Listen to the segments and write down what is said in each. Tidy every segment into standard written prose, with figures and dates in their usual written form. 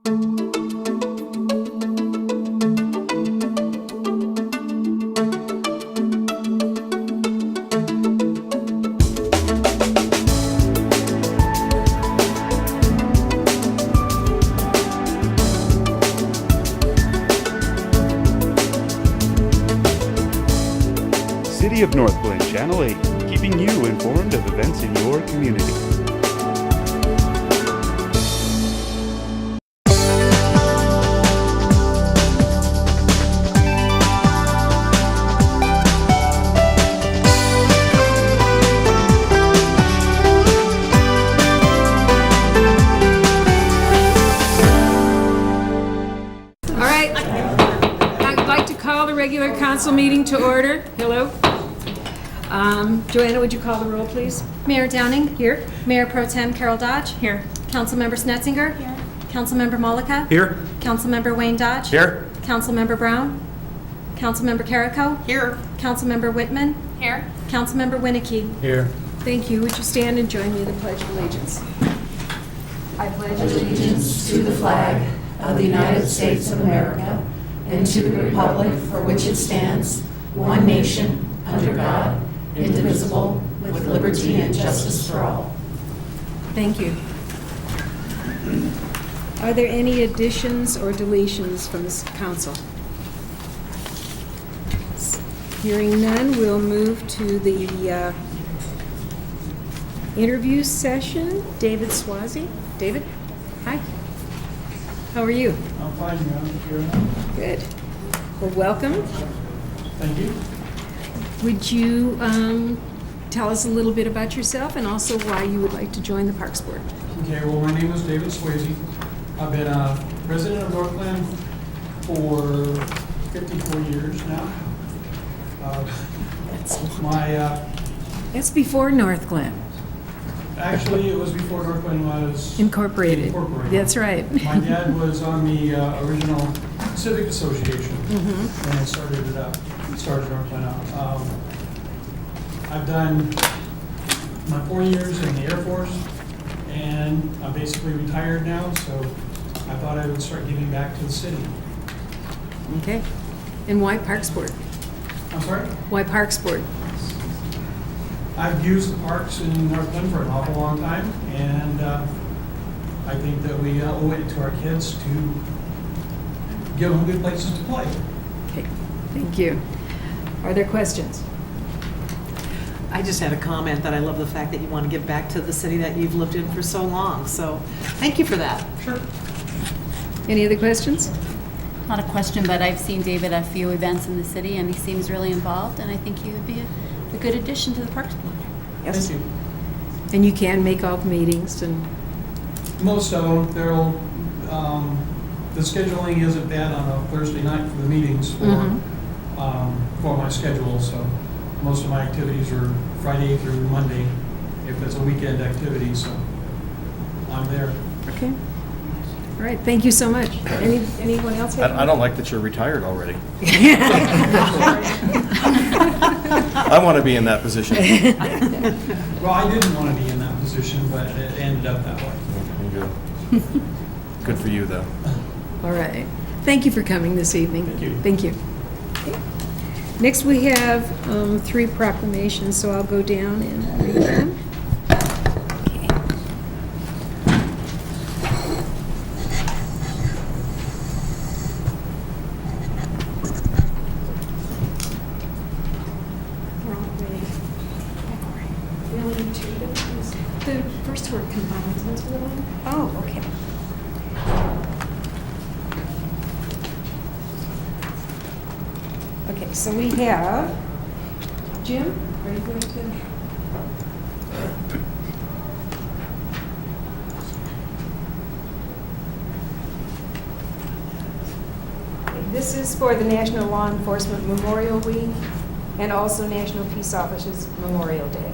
City of Northglenn, Channel 8, keeping you informed of events in your community. All right, I'd like to call the regular council meeting to order. Hello. Joanna, would you call the roll, please? Mayor Downing. Here. Mayor Pro Tem Carol Dodge. Here. Councilmember Snetzinger. Here. Councilmember Mollica. Here. Councilmember Wayne Dodge. Here. Councilmember Brown. Councilmember Carrico. Here. Councilmember Whitman. Here. Councilmember Winnicky. Here. Thank you. Would you stand and join me in the Pledge of Allegiance? I pledge Allegiance to the flag of the United States of America and to the republic for which it stands, one nation, under God, indivisible, with liberty and justice for all. Thank you. Are there any additions or deletions from this council? Hearing none, we'll move to the interview session. David Swazi. David, hi. How are you? I'm fine, Your Honor. Good. Well, welcome. Thank you. Would you tell us a little bit about yourself and also why you would like to join the Parks Board? Okay, well, my name is David Swayze. I've been a resident of Northglenn for 54 years now. It's before Northglenn Actually, it was before Northglenn was Incorporated. That's right. My dad was on the original Civic Association when I started it up. Started Northglenn out. I've done my 4 years in the Air Force, and I'm basically retired now, so I thought I would start giving back to the city. Okay. And why Parks Board? I'm sorry? Why Parks Board? I've used the parks in Northglenn for an awful long time, and I think that we owe it to our kids to give them good places to play. Okay. Thank you. Are there questions? I just had a comment that I love the fact that you want to give back to the city that you've lived in for so long. So thank you for that. Sure. Any other questions? Not a question, but I've seen David at a few events in the city, and he seems really involved, and I think he would be a good addition to the Parks Board. Yes. Thank you. And you can make all the meetings and... Most of them, the scheduling isn't bad on a Thursday night for the meetings for my schedule, so most of my activities are Friday through Monday if it's a weekend activity, so I'm there. Okay. All right, thank you so much. Anyone else? I don't like that you're retired already. I want to be in that position. Well, I didn't want to be in that position, but it ended up that way. Good. Good for you, though. All right. Thank you for coming this evening. Thank you. Thank you. Okay. Next, we have 3 proclamations, so I'll go down and read them. Okay. We only need 2 of them. The first word combined into the one. Oh, okay. Okay, so we have, Jim, are you going to? Okay, this is for the National Law Enforcement Memorial Week and also National Peace Officers Memorial Day.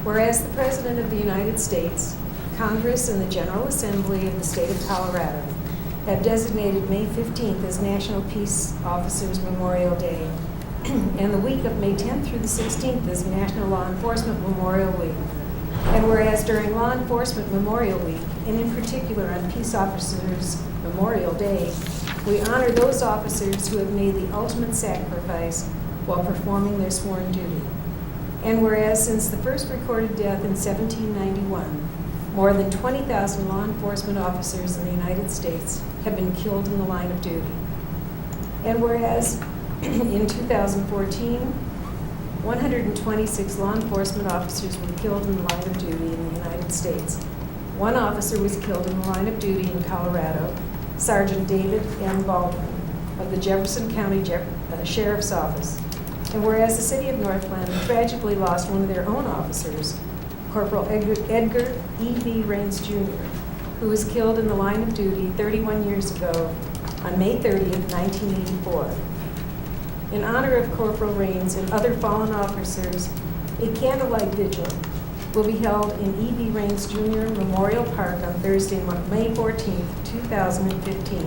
Whereas the President of the United States, Congress, and the General Assembly of the State of Colorado have designated May 15th as National Peace Officers Memorial Day, and the week of May 10th through the 16th is National Law Enforcement Memorial Week. And whereas during Law Enforcement Memorial Week, and in particular on Peace Officers Memorial Day, we honor those officers who have made the ultimate sacrifice while performing their sworn duty. And whereas since the first recorded death in 1791, more than 20,000 law enforcement officers in the United States have been killed in the line of duty. And whereas in 2014, 126 law enforcement officers were killed in the line of duty in the United States. One officer was killed in the line of duty in Colorado, Sergeant David M. Baldwin of the Jefferson County Sheriff's Office. And whereas the city of Northglenn tragically lost one of their own officers, Corporal Edgar E.V. Raines Jr., who was killed in the line of duty 31 years ago on May 30th, 1984. In honor of Corporal Raines and other fallen officers, a candlelight vigil will be held in E.V. Raines Jr. Memorial Park on Thursday, May 14th, 2015.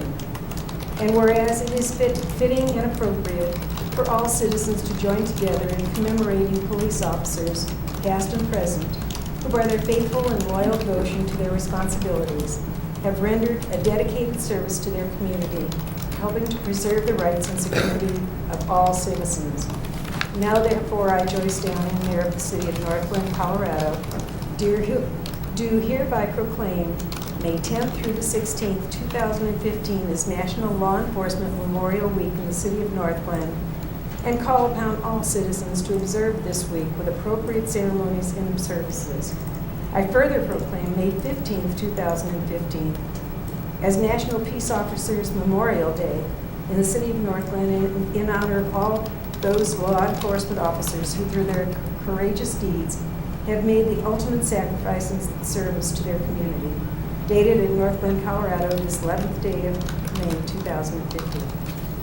And whereas it is fitting and appropriate for all citizens to join together in commemorating police officers, past and present, who by their faithful and loyal devotion to their responsibilities have rendered a dedicated service to their community, helping to preserve the rights and security of all citizens. Now therefore, I, Joyce Downing, Mayor of the City of Northglenn, Colorado, do hereby proclaim May 10th through the 16th, 2015 as National Law Enforcement Memorial Week in the City of Northglenn, and call upon all citizens to observe this week with appropriate ceremonies and services. I further proclaim May 15th, 2015 as National Peace Officers Memorial Day in the City of Northglenn in honor of all those law enforcement officers who, through their courageous deeds, have made the ultimate sacrifice in service to their community. Dated in Northglenn, Colorado, this 11th day of May 2015.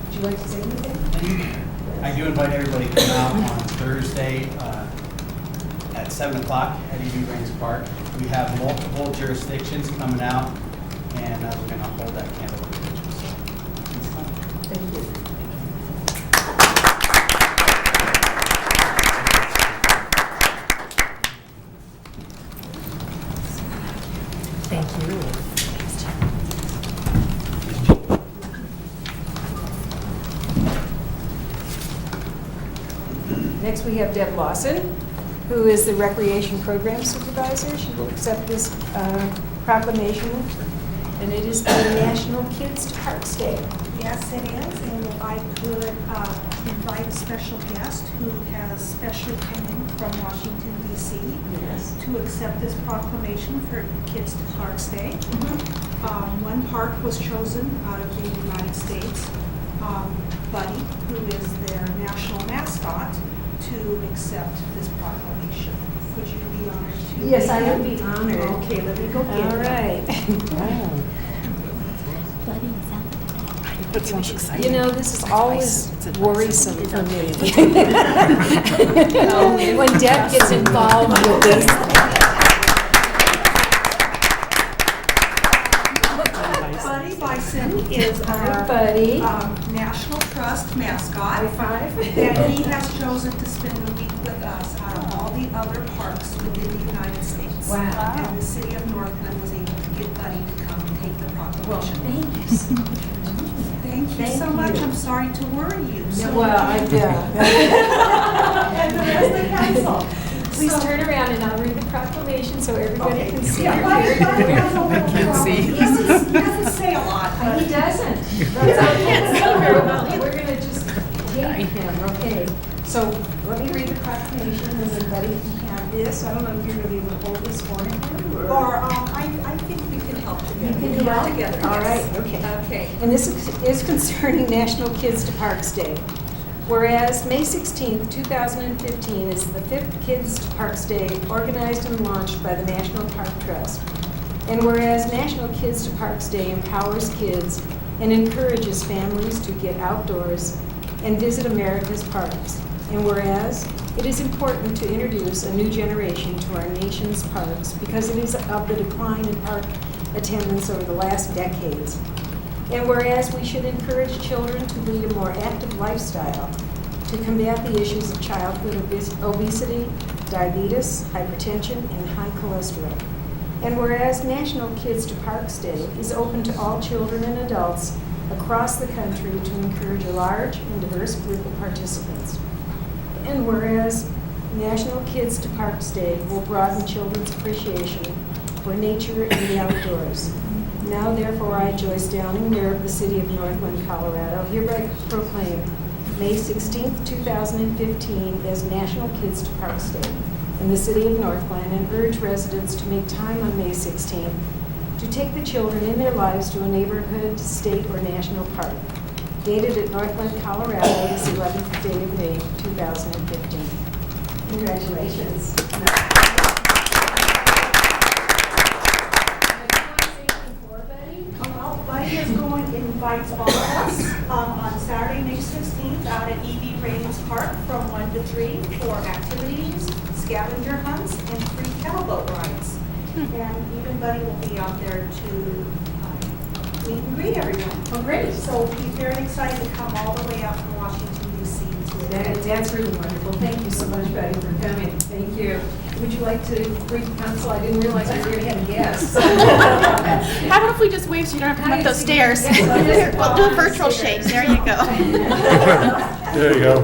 Would you like to say anything? I do invite everybody to come out on Thursday at 7 o'clock at E.V. Raines Park. We have multiple jurisdictions coming out, and we're going to hold that candlelight vigil. So, it's fun. Thank you. Thank you. Next, we have Deb Lawson, who is the Recreation Program Supervisor. She will accept this proclamation, and it is the National Kids to Parks Day. Yes, it is, and if I could invite a special guest who has special training from Washington, D.C. Yes. to accept this proclamation for Kids to Parks Day. One park was chosen out of the United States, Buddy, who is their national mascot, to accept this proclamation. Would you be honored to? Yes, I would be honored. Okay, let me go get it. All right. That sounds exciting. You know, this is always It's advice. worrisome for me. When Deb gets involved with this. Buddy Bison is our Buddy. National Trust mascot. High five. And he has chosen to spend a week with us out of all the other parks within the United States. Wow. And the city of Northglenn was able to get Buddy to come and take the Well, proclamation. thank you so much. Thank you Thank so much. you. I'm sorry to worry you. So Yeah. and the rest of the council. Please So- turn around and I'll read the proclamation so everybody Okay. can see. Yeah, your Buddy character. has a little can't trouble. see. He doesn't say a lot, but He doesn't. That's okay. We're gonna just take him, okay? So let me read the proclamation and then Buddy can have this. I don't know if you're gonna be able to hold this for him or I think we can help together. You can We help? work together. All yes. right, okay. Okay. And this is concerning National Kids to Parks Day. Whereas May 16th, 2015 is the 5th Kids to Parks Day organized and launched by the National Park Trust. And whereas National Kids to Parks Day empowers kids and encourages families to get outdoors and visit America's parks. And whereas it is important to introduce a new generation to our nation's parks because it is of the decline in park attendance over the last decades. And whereas we should encourage children to lead a more active lifestyle to combat the issues of childhood obesity, diabetes, hypertension, and high cholesterol. And whereas National Kids to Parks Day is open to all children and adults across the country to encourage a large and diverse group of participants. And whereas National Kids to Parks Day will broaden children's appreciation for nature and the outdoors. Now therefore I, Joyce Downing, Mayor of the City of Northglenn, Colorado, hereby proclaim May 16th, 2015 as National Kids to Parks Day in the City of Northglenn, and urge residents to make time on May 16th to take the children in their lives to a neighborhood, state, or national park. Dated at Northglenn, Colorado, this 11th day of May, 2015. Congratulations. Well, Buddy is going, invites all of us on Saturday, May 16th, out at E.B. Raines Park from 1 to 3 for activities, scavenger hunts, and free kettleboat rides. And even Buddy will be out there to meet and greet everyone. Oh, great. So he's very excited to come all the way out from Washington, D.C. That's really wonderful. Thank you so much, Betty, for coming. Thank you. Would you like to greet the council? I didn't realize we were going to have guests. How about if we just wave so you don't have to come up those stairs? We'll do a virtual shake. There you go. There you go.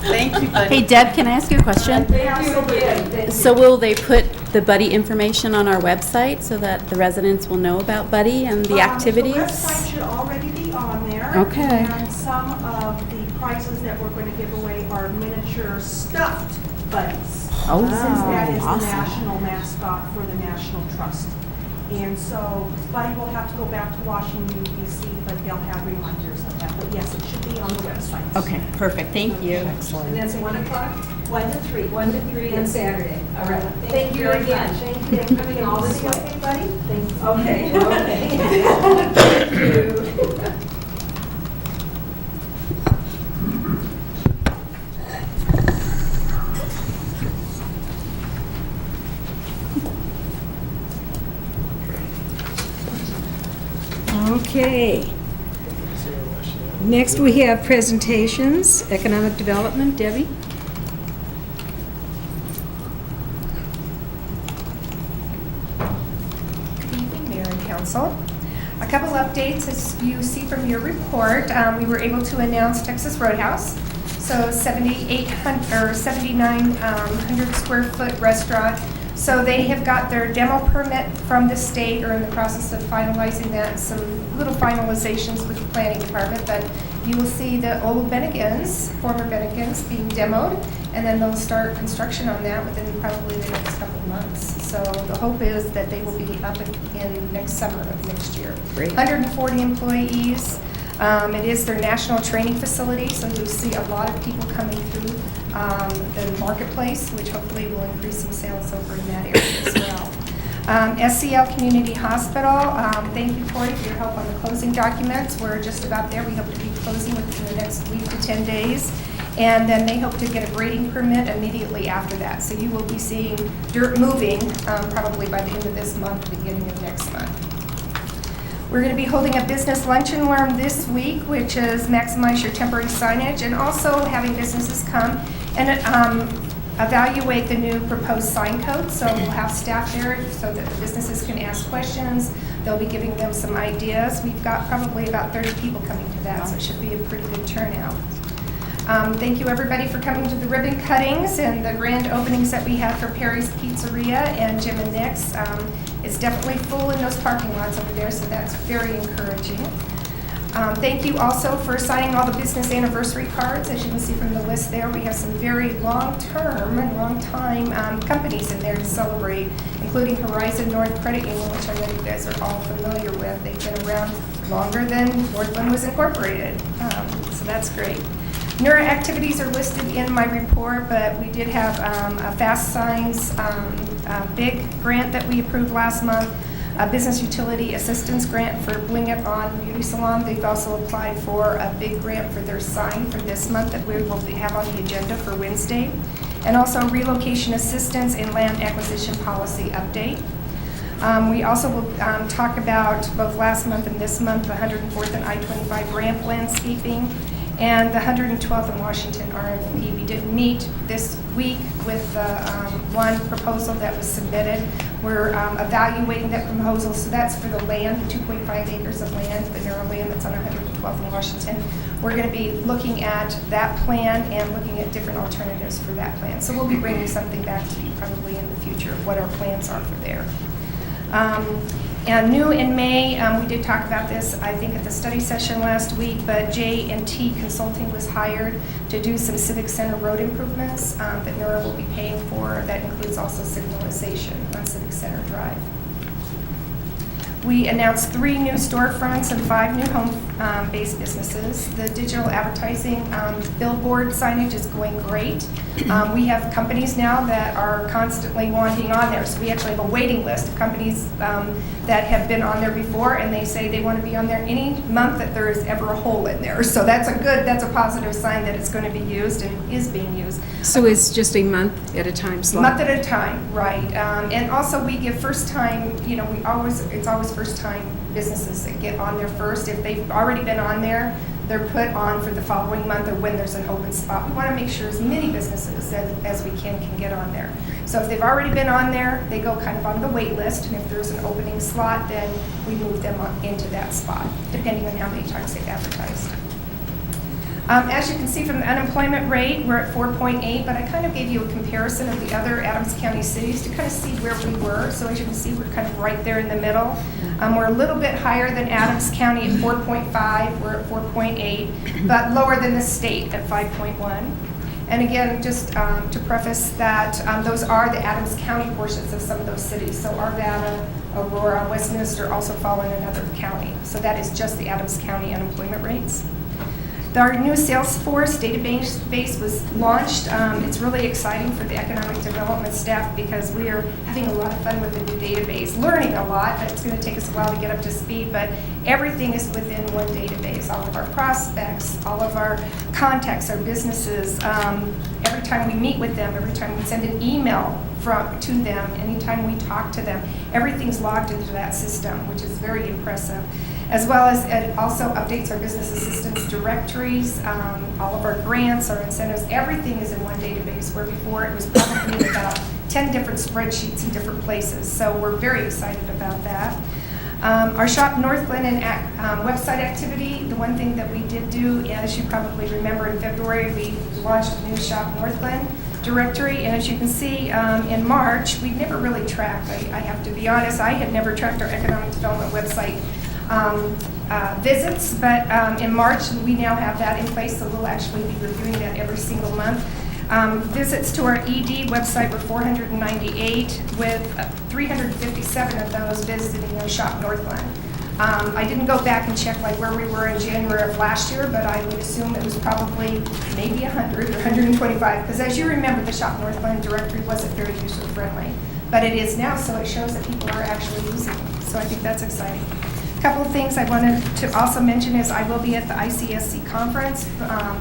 Thank you, buddy. Hey, Deb, can I ask you a question? Thank you again. So will they put the Buddy information on our website so that the residents will know about Buddy and the activities? The website should already be on there. Okay. And some of the prizes that we're going to give away are miniature stuffed buddies. Oh, Since that is awesome. the national mascot for the National Trust. And so Buddy will have to go back to Washington D.C., but they'll have reminders of that. But yes, it should be on the website. Okay, perfect. Thank you. And that's at 1 o'clock? 1 to 3. 1 to 3 on Saturday. All right. Thank you very again. much. Thank you for coming all this way. Okay, Buddy? Thank you. Okay, okay. Thank you. Okay. Next, we have presentations, economic development. Debbie? Good evening, Mayor and Council. A couple updates, as you see from your report, we were able to announce Texas Roadhouse. So 7,900 square foot restaurant. So they have got their demo permit from the state, or in the process of finalizing that, some little finalizations with the planning department, but you will see the old Bennigan's, former Bennigan's, being demoed, and then they'll start construction on that within probably the next couple of months. So the hope is that they will be up in next summer of next year. Great. 140 employees. It is their national training facility, so you'll see a lot of people coming through the marketplace, which hopefully will increase some sales over in that area as well. SCL Community Hospital, thank you, Corey, for your help on the closing documents. We're just about there. We hope to be closing within the next week to 10 days. And then they hope to get a grading permit immediately after that. So you will be seeing dirt moving probably by the end of this month, beginning of next month. We're going to be holding a business lunch and learn this week, which is maximize your temporary signage, and also having businesses come and evaluate the new proposed sign code. So we'll have staff there so that the businesses can ask questions. They'll be giving them some ideas. We've got probably about 30 people coming to that, so it should be a pretty good turnout. Thank you, everybody, for coming to the ribbon cuttings and the grand openings that we had for Perry's Pizzeria and Jim and Nick's. It's definitely full in those parking lots over there, so that's very encouraging. Thank you also for signing all the business anniversary cards. As you can see from the list there, we have some very long-term and long-time companies in there to celebrate, including Horizon North Credit Union, which I know you guys are all familiar with. They've been around longer than Northglenn was incorporated, so that's great. NERA activities are listed in my report, but we did have a Fast Signs big grant that we approved last month, a business utility assistance grant for Bling It On Beauty Salon. They've also applied for a big grant for their sign for this month that we will have on the agenda for Wednesday, and also relocation assistance and land acquisition policy update. We also will talk about both last month and this month, the 104th and I-25 ramp landscaping. and the 112th and Washington RFP. We did meet this week with one proposal that was submitted. We're evaluating that proposal, so that's for the land, the 2.5 acres of land, the narrow land that's on 112th and Washington. We're going to be looking at that plan and looking at different alternatives for that plan. So we'll be bringing something back to you probably in the future of what our plans are for there. And new in May, we did talk about this, I think, at the study session last week, but J&T Consulting was hired to do some Civic Center road improvements that NERA will be paying for. That includes also signalization on Civic Center Drive. We announced 3 new storefronts and 5 new home-based businesses. The digital advertising billboard signage is going great. We have companies now that are constantly wanting on there. So we actually have a waiting list of companies that have been on there before, and they say they want to be on there any month that there is ever a hole in there. So that's a positive sign that it's going to be used and is being used. So it's just a month at a time slot? Month at a time, right. And also we give first time, it's always first time businesses that get on there first. If they've already been on there, they're put on for the following month or when there's an open spot. We want to make sure as many businesses as we can get on there. So if they've already been on there, they go kind of on the wait list, and if there's an opening slot, then we move them into that spot, depending on how many times they've advertised. As you can see from the unemployment rate, we're at 4.8, but I kind of gave you a comparison of the other Adams County cities to kind of see where we were. So as you can see, we're kind of right there in the middle. We're a little bit higher than Adams County at 4.5, we're at 4.8, but lower than the state at 5.1. And again, just to preface that, those are the Adams County portions of some of those cities. So Arvada, Aurora, Westminster also fall in another county. So that is just the Adams County unemployment rates. Our new Salesforce database was launched. It's really exciting for the economic development staff because we are having a lot of fun with the new database, learning a lot, but it's going to take us a while to get up to speed, but everything is within one database. All of our prospects, all of our contacts, our businesses, every time we meet with them, every time we send an email to them, anytime we talk to them, everything's logged into that system, which is very impressive. As well as it also updates our business assistance directories, all of our grants, our incentives, everything is in one database, where before it was probably about 10 different spreadsheets in different places. So we're very excited about that. Our Shop Northglenn and website activity, the one thing that we did do, as you probably remember in February, we launched a new Shop Northglenn directory, and as you can see in March, we never really tracked, I have to be honest, I had never tracked our economic development website visits, but in March we now have that in place, so we'll actually be reviewing that every single month. Visits to our ED website were 498, with 357 of those visiting our Shop Northglenn. I didn't go back and check like where we were in January of last year, but I would assume it was probably maybe 100 or 125, because as you remember, the Shop Northglenn directory wasn't very user-friendly, but it is now, so it shows that people are actually using it, so I think that's exciting. A couple of things I wanted to also mention is I will be at the ICSC conference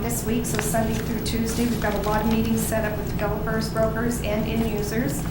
this week, so Sunday through Tuesday. We've got a lot of meetings set up with developers, brokers, and end users.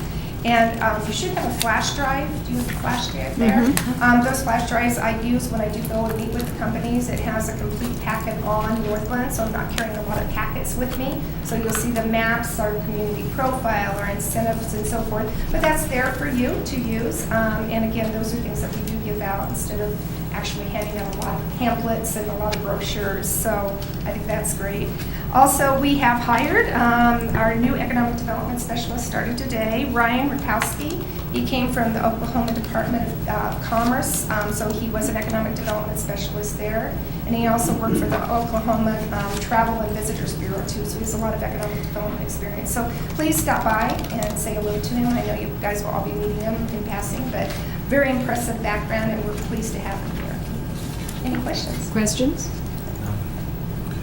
And you should have a flash drive. Do you have a flash drive there? Mm-hmm. Those flash drives I use when I do go and meet with the companies. It has a complete packet on Northglenn, so I'm not carrying a lot of packets with me. So you'll see the maps, our community profile, our incentives, and so forth. But that's there for you to use. And again, those are things that we do give out instead of actually handing out a lot of pamphlets and a lot of brochures. So I think that's great. Also, we have hired our new economic development specialist, started today, Ryan Rapowski. He came from the Oklahoma Department of Commerce, so he was an economic development specialist there. And he also worked for the Oklahoma Travel and Visitors Bureau too, so he has a lot of economic development experience. So please stop by and say hello to him. I know you guys will all be meeting him in passing, but very impressive background, and we're pleased to have him here. Any questions? Questions?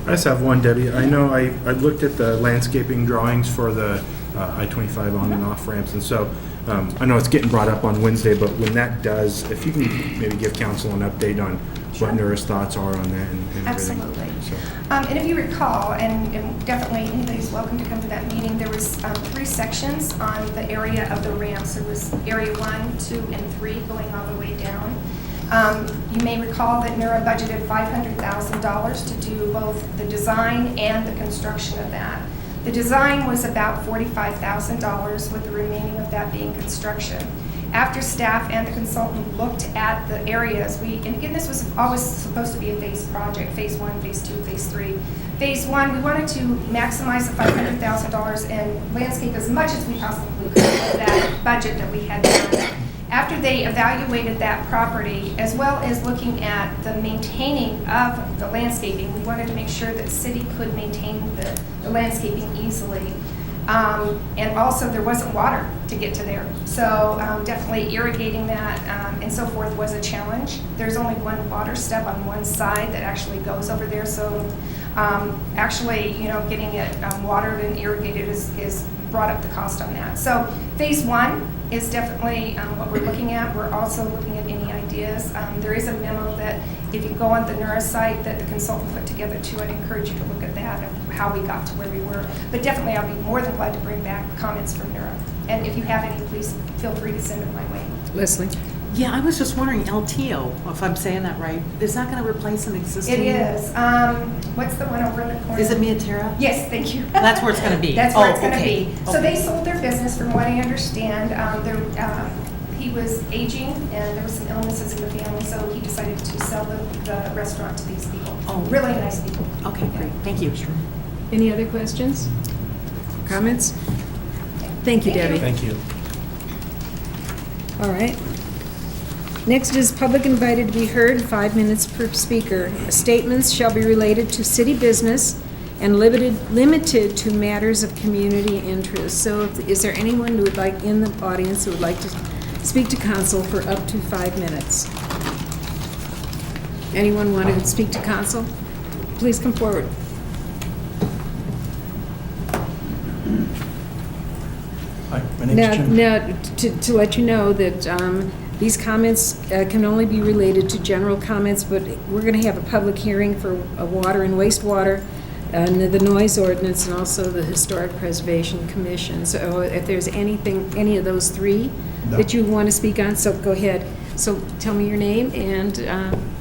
I just have one, Debbie. I know I looked at the landscaping drawings for the I-25 on and off ramps, and so I know it's getting brought up on Wednesday, but when that does, if you can maybe give council an update on what NERA's thoughts are on that and everything. Absolutely. So. And if you recall, and definitely anybody's welcome to come to that meeting, there was 3 sections on the area of the ramps. There was area 1, 2, and 3 going all the way down. You may recall that NERA budgeted $500,000 to do both the design and the construction of that. The design was about $45,000, with the remaining of that being construction. After staff and the consultant looked at the areas, and again, this was always supposed to be a phased project, phase 1, phase 2, phase 3. Phase 1, we wanted to maximize the $500,000 and landscape as much as we possibly could with that budget that we had done. After they evaluated that property, as well as looking at the maintaining of the landscaping, we wanted to make sure that the city could maintain the landscaping easily. And also there wasn't water to get to there. So definitely irrigating that and so forth was a challenge. There's only one water step on one side that actually goes over there. So actually, getting it watered and irrigated is brought up the cost on that. So phase 1 is definitely what we're looking at. We're also looking at any ideas. There is a memo that if you go on the NERA site that the consultant put together too, I'd encourage you to look at that of how we got to where we were. But definitely I'll be more than glad to bring back comments from NERA. And if you have any, please feel free to send them my way. Leslie? Yeah, I was just wondering, LTO, if I'm saying that right, is that going to replace an existing? It is. What's the one over in the corner? Is it Miaterra? Yes, thank you. That's where it's going to be? That's where it's going to okay. be. So they sold their business, from what I understand. He was aging, and there were some illnesses in the family, so he decided to sell the restaurant to these people. Oh. Really nice people. Okay, great. Thank you. Any other questions? Comments? Thank you, Debbie. Thank you. All right. Next is public invited to be heard, 5 minutes per speaker. Statements shall be related to city business and limited to matters of community interest. So is there anyone who would like, in the audience, who would like to speak to council for up to 5 minutes? Anyone want to speak to council? Please come forward. Hi, my name's Jim. Now, to let you know that these comments can only be related to general comments, but we're going to have a public hearing for water and wastewater, and the noise ordinance, and also the Historic Preservation Commission. So if there's any of those three that you want to speak on, so go ahead. So tell me your name and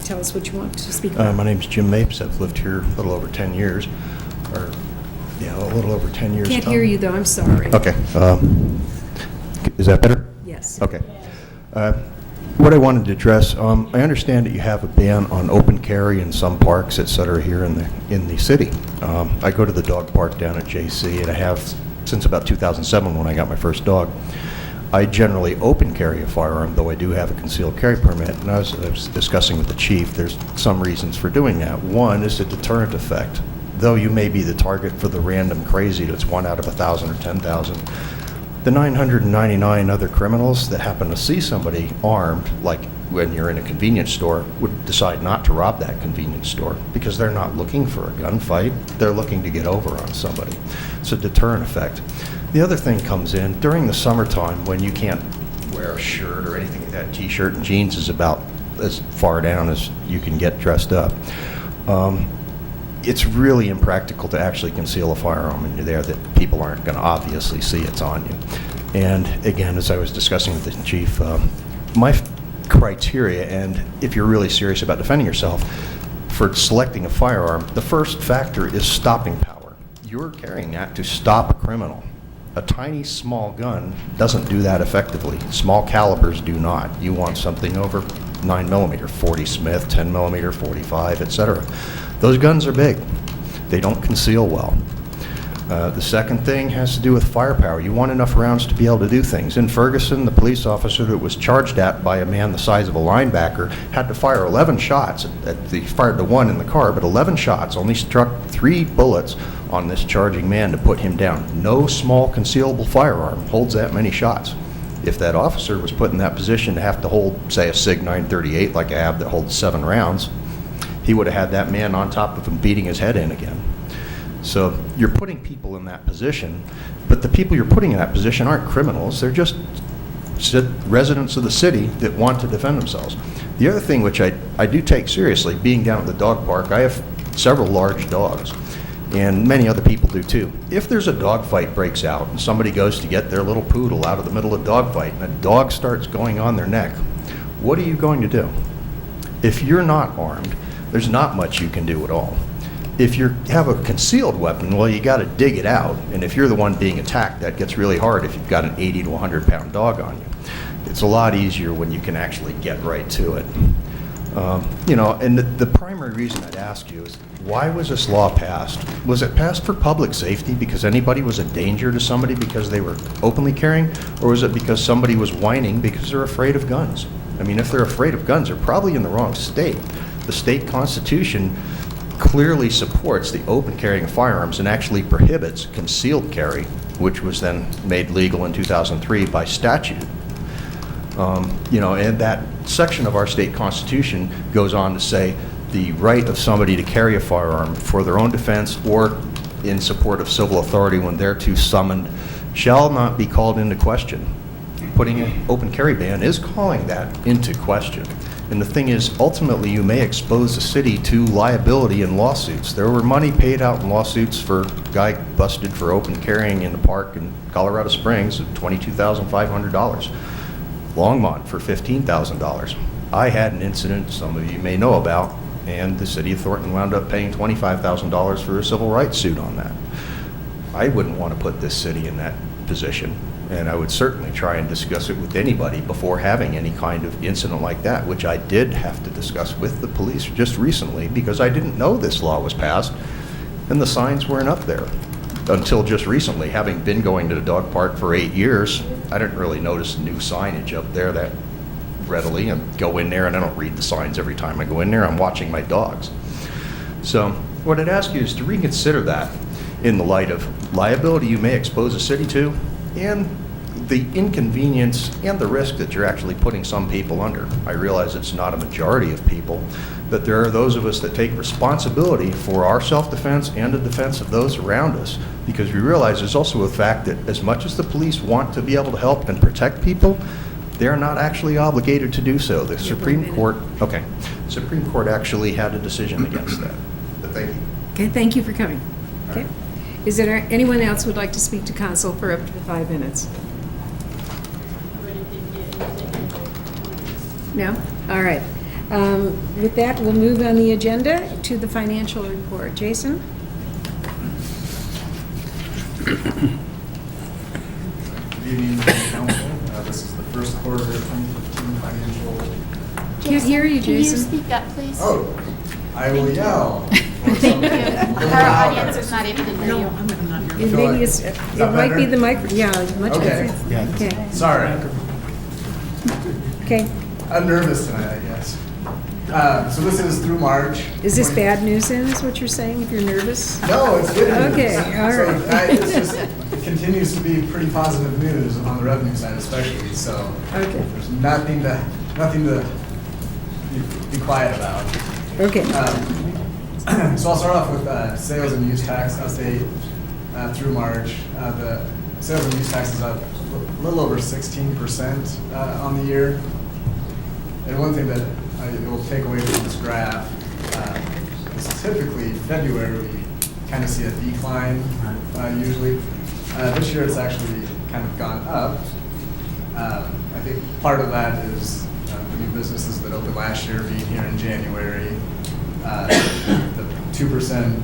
tell us what you want to speak on. My name's Jim Mapes. I've lived here a little over 10 years. A little over 10 years. Can't hear you, though. I'm sorry. Okay. Is that better? Yes. Okay. What I wanted to address, I understand that you have a ban on open carry in some parks, et cetera, here in the city. I go to the dog park down at JC, and I have since about 2007 when I got my first dog. I generally open carry a firearm, though I do have a concealed carry permit. And I was discussing with the chief, there's some reasons for doing that. One is the deterrent effect. Though you may be the target for the random crazy that's 1 out of 1,000 or 10,000, the 999 other criminals that happen to see somebody armed, like when you're in a convenience store, would decide not to rob that convenience store because they're not looking for a gunfight. They're looking to get over on somebody. It's a deterrent effect. The other thing comes in during the summertime when you can't wear a shirt or anything like that. T-shirt and jeans is about as far down as you can get dressed up. It's really impractical to actually conceal a firearm when you're there that people aren't going to obviously see it's on you. And again, as I was discussing with the chief, my criteria, and if you're really serious about defending yourself, for selecting a firearm, the first factor is stopping power. You're carrying that to stop a criminal. A tiny, small gun doesn't do that effectively. Small calibers do not. You want something over 9mm, 40 Smith, 10mm, 45, etc. Those guns are big. They don't conceal well. The second thing has to do with firepower. You want enough rounds to be able to do things. In Ferguson, the police officer that was charged at by a man the size of a linebacker had to fire 11 shots. He fired the one in the car, but 11 shots, only struck 3 bullets on this charging man to put him down. No small concealable firearm holds that many shots. If that officer was put in that position to have to hold, say, a SIG 938 like I have that holds 7 rounds, he would have had that man on top of him beating his head in again. So you're putting people in that position, but the people you're putting in that position aren't criminals. They're just residents of the city that want to defend themselves. The other thing which I do take seriously, being down at the dog park, I have several large dogs, and many other people do too. If there's a dog fight breaks out and somebody goes to get their little poodle out of the middle of the dog fight and a dog starts going on their neck, what are you going to do? If you're not armed, there's not much you can do at all. If you have a concealed weapon, well, you got to dig it out. And if you're the one being attacked, that gets really hard if you've got an 80 to 100-pound dog on you. It's a lot easier when you can actually get right to it. And the primary reason I'd ask you is, why was this law passed? Was it passed for public safety because anybody was a danger to somebody because they were openly carrying? Or was it because somebody was whining because they're afraid of guns? I mean, if they're afraid of guns, they're probably in the wrong state. The state constitution clearly supports the open carrying of firearms and actually prohibits concealed carry, which was then made legal in 2003 by statute. And that section of our state constitution goes on to say the right of somebody to carry a firearm for their own defense or in support of civil authority when thereto summoned shall not be called into question. Putting an open carry ban is calling that into question. And the thing is, ultimately, you may expose the city to liability in lawsuits. There were money paid out in lawsuits for a guy busted for open carrying in the park in Colorado Springs of $22,500. Longmont for $15,000. I had an incident some of you may know about, and the city of Thornton wound up paying $25,000 for a civil rights suit on that. I wouldn't want to put this city in that position, and I would certainly try and discuss it with anybody before having any kind of incident like that, which I did have to discuss with the police just recently because I didn't know this law was passed, and the signs weren't up there until just recently. Having been going to the dog park for 8 years, I didn't really notice new signage up there that readily, and go in there and I don't read the signs every time I go in there. I'm watching my dogs. So what I'd ask you is to reconsider that in the light of liability you may expose a city to and the inconvenience and the risk that you're actually putting some people under. I realize it's not a majority of people, but there are those of us that take responsibility for our self-defense and the defense of those around us, because we realize there's also a fact that as much as the police want to be able to help and protect people, they're not actually obligated to do so. The Supreme Court actually had a decision against that. But thank you. Okay, thank you for coming. Okay. Is there anyone else who would like to speak to council for up to 5 minutes? No? All right. With that, we'll move on the agenda to the financial report. Jason? Good evening, council. This is the first quarter of 2015 financial. Can't hear you, Can you Jason. speak up, please? Oh, I will yell. Thank you. Our audience is not able to hear you. I'm not It maybe it's, it might be the micro, yeah, much Okay. better. Yeah. Okay. Sorry. Okay. I'm nervous tonight, I guess. So this is through March. Is this bad news then, is what you're saying, if you're nervous? No, it's good news. Okay, all So right. it continues to be pretty positive news on the revenue side especially, so Okay. there's nothing to be quiet about. Okay. So I'll start off with sales and use tax update through March. The sales and use tax is up a little over 16% on the year. And one thing that I will take away from this graph is typically February we kind of see a decline usually. This year it's actually kind of gone up. I think part of that is the new businesses that opened last year being here in January. The 2%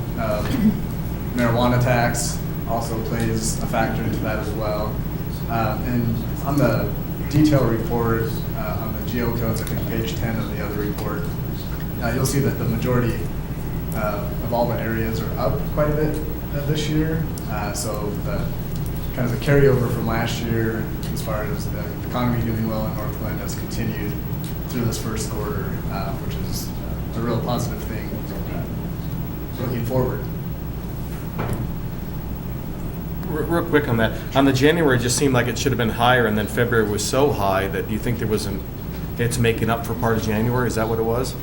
marijuana tax also plays a factor into that as well. And on the detail report, on the geocodes, I think page 10 of the other report, you'll see that the majority of all the areas are up quite a bit this year. So the kind of the carryover from last year, as far as the economy doing well in Northglenn, has continued through this first quarter, which is a real positive thing looking forward. Real quick on that. On the January, it just seemed like it should have been higher, and then February was so high that you think there was it's making up for part of January? Is that what it was?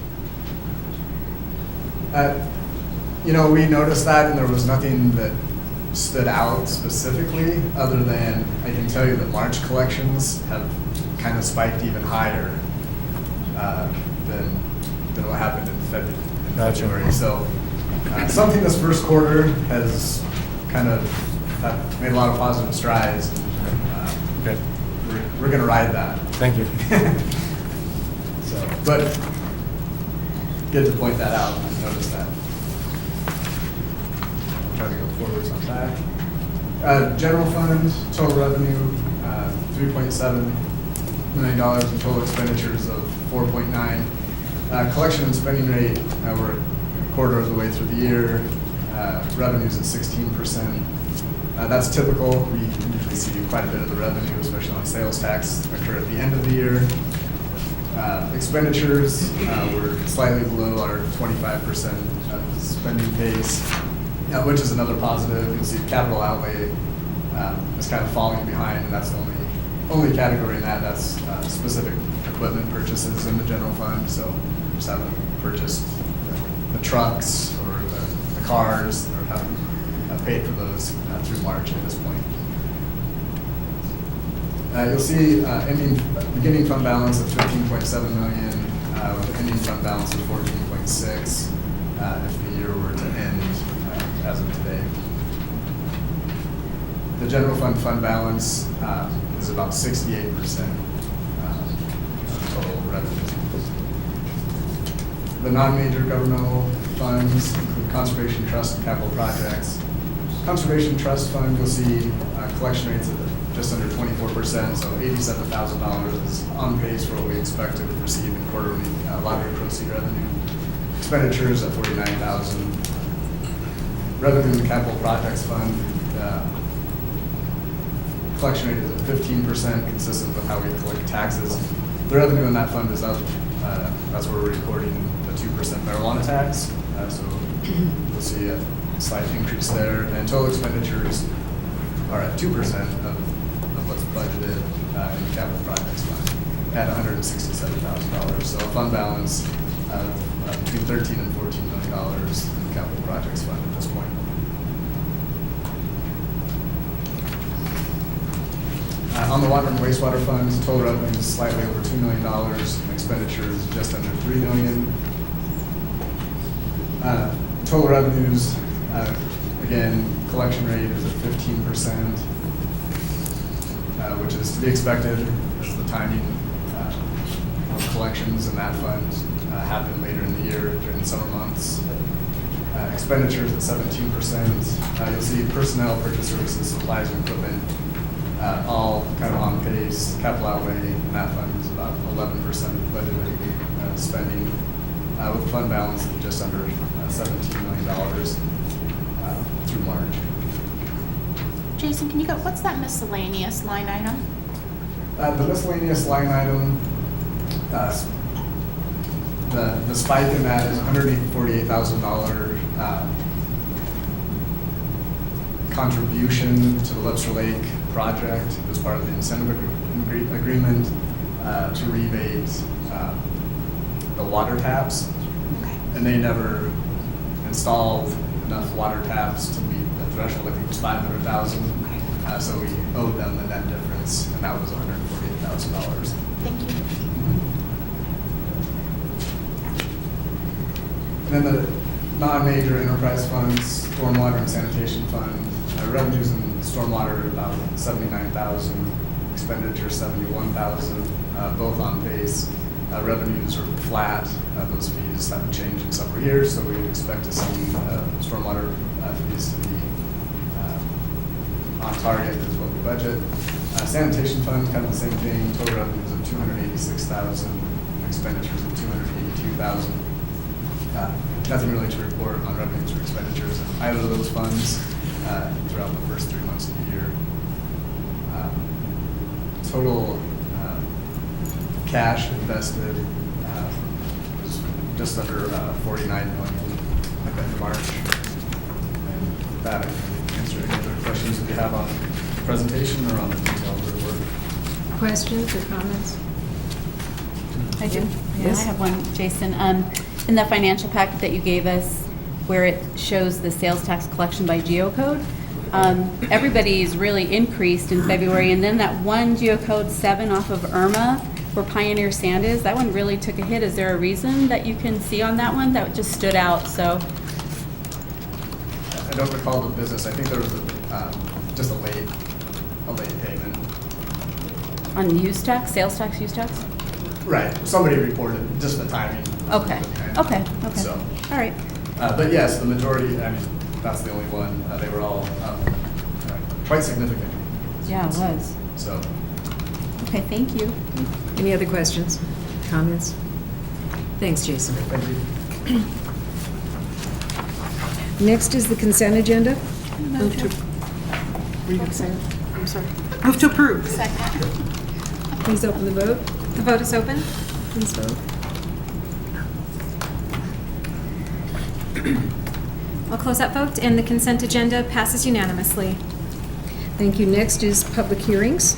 We noticed that, and there was nothing that stood out specifically, other than I can tell you that March collections have kind of spiked even higher than what happened in February. So something this first quarter has kind of made a lot of positive strides. Okay. We're going to ride that. Thank you. But good to point that out. I noticed that. I'll try to go forwards on back. General fund, total revenue, $3.7 million and total expenditures of 4.9. Collection and spending rate, we're a quarter of the way through the year. Revenues at 16%. That's typical. We usually see quite a bit of the revenue, especially on sales tax, occur at the end of the year. Expenditures, we're slightly below our 25% spending pace, which is another positive. You'll see capital outlay is kind of falling behind, and that's the only category in that. That's specific equipment purchases in the general fund. So just haven't purchased the trucks or the cars, or haven't paid for those through March at this point. You'll see beginning fund balance of 15.7 million, with ending fund balance of 14.6 if the year were to end as of today. The general fund balance is about 68% of total revenues. The non-major governmental funds include Conservation Trust and capital projects. Conservation Trust Fund, you'll see collection rates of just under 24%, so $87,000 is on pace for what we expect to receive in quarterly lottery proceed revenue. Expenditures at $49,000. Revenue in the Capital Projects Fund, collection rate is at 15%, consistent with how we collect taxes. The revenue in that fund is up. That's where we're recording the 2% marijuana tax, so we'll see a slight increase there. And total expenditures are at 2% of what's budgeted in the Capital Projects Fund at $167,000. So a fund balance of between $13 and $14 million in the Capital Projects Fund at this point. On the water and wastewater funds, total revenue is slightly over $2 million, and expenditures just under $3 million. Total revenues, again, collection rate is at 15%, which is to be expected as the timing of collections in that fund happen later in the year during the summer months. Expenditures at 17%. You'll see personnel, purchase services, supplies, and equipment all kind of on pace. Capital outlay in that fund is about 11% of budgeted spending, with a fund balance of just under $17 million through March. Jason, can you go, what's that miscellaneous line item? The miscellaneous line item, the spike in that is $148,000 contribution to the Lipster Lake project as part of the incentive agreement to rebate the water taps. Okay. And they never installed enough water taps to meet the threshold. I think it was $500,000. Okay. So we owed them the net difference, and that was $148,000. Thank you. And then the non-major enterprise funds, stormwater and sanitation fund, revenues in stormwater are about $79,000, expenditures $71,000, both on pace. Revenues are flat. Those fees haven't changed in several years, so we would expect to see stormwater fees to be on target is what we budget. Sanitation fund, kind of the same thing. Total revenues of $286,000, expenditures of $282,000. Nothing really to report on revenues or expenditures in either of those funds throughout the first 3 months of the year. Total cash invested was just under $49 million at the end of March. And with that, I can answer any other questions that you have on the presentation or on the detailed report. Questions or comments? I do. Yes. I have one, Jason. In the financial packet that you gave us, where it shows the sales tax collection by geocode, everybody's really increased in February, and then that one geocode 7 off of Irma, where Pioneer Sand is, that one really took a hit. Is there a reason that you can see on that one that just stood out? So I don't recall the business. I think there was just a late payment. on use tax, sales tax, use tax? Right. Somebody reported just the timing. Okay. Okay, okay. So, All right. but yes, the majority, I mean, that's the only one. They were all quite significant. Yeah, it was. So, Okay, thank you. Any other questions, comments? Thanks, Jason. thank you. Next is the consent agenda. Move to, were you gonna say it? I'm sorry. Move to approve. Please open the vote. The vote is open. Please vote. I'll close that vote, and the consent agenda passes unanimously. Thank you. Next is public hearings.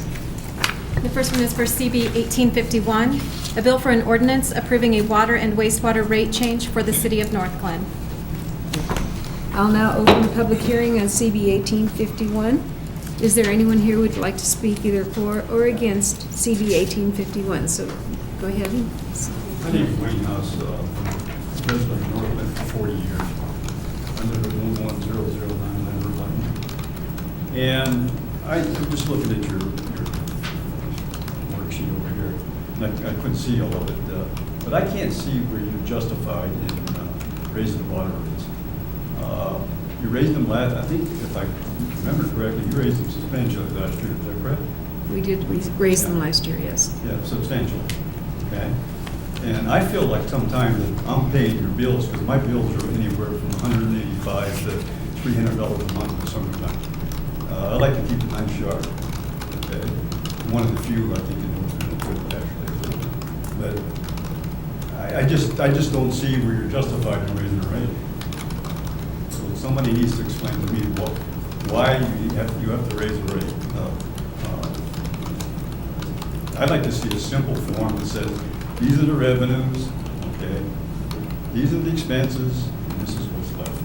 The first one is for CB 1851, a bill for an ordinance approving a water and wastewater rate change for the city of Northglenn. I'll now open the public hearing on CB 1851. Is there anyone here who would like to speak either for or against CB 1851? So go ahead. My name is Wayne House, resident of Northglenn for 40 years. I live at 11009 Denver Lane. And I'm just looking at your worksheet over here, and I couldn't see all of it, but I can't see where you're justified in raising the water rates. You raised them last, I think, if I remember correctly, you raised them substantially last year, is that correct? We did raise them last year, yes. Yeah, substantial, okay? And I feel like sometimes that I'm paying your bills, because my bills are anywhere from $185 to $300 a month in summertime. I like to keep it nice sharp, okay? One of the few, I think, in Northglenn, actually. But I just don't see where you're justified in raising the rate. So somebody needs to explain to me why you have to raise the rate. I'd like to see a simple form that says, these are the revenues, okay? These are the expenses, and this is what's left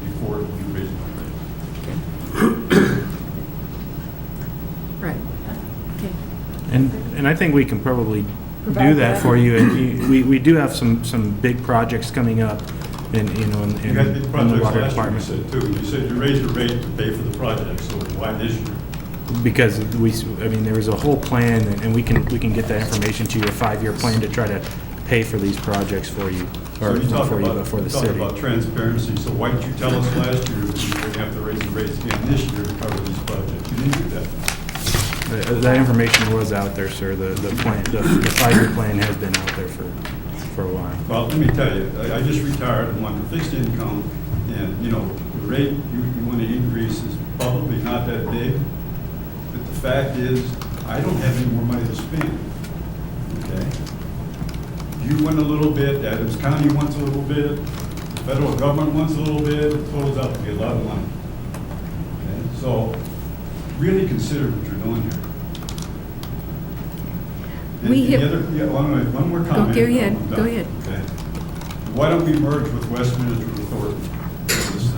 before you raise the rate. Right. Okay. And I think we can probably Provide do that that. for you. And we do have some big projects coming up in You had big in the projects water last year, you department. said too. You said you raised the rate to pay for the project, so why this year? Because there was a whole plan, and we can get that information to you, a 5-year plan to try to pay for these projects for you, So or you not talk for you, about, but for the you talk city. about transparency, so why didn't you tell us last year that you were going to have to raise the rates again this year to cover these projects? You didn't do that. That information was out there, sir. The plan, the 5-year plan has been out there for a while. Well, let me tell you, I just retired, I'm on fixed income, and, you know, the rate you want to increase is probably not that big, but the fact is, I don't have any more money to spend, okay? You want a little bit, Adams County wants a little bit, the federal government wants a little bit, it totals out to be a lot of money. Okay? So, really consider what you're doing here. And We the have- other- yeah, one more comment. Go ahead, I'm go done. ahead. Okay. Why don't we merge with Westminster with Thornton for this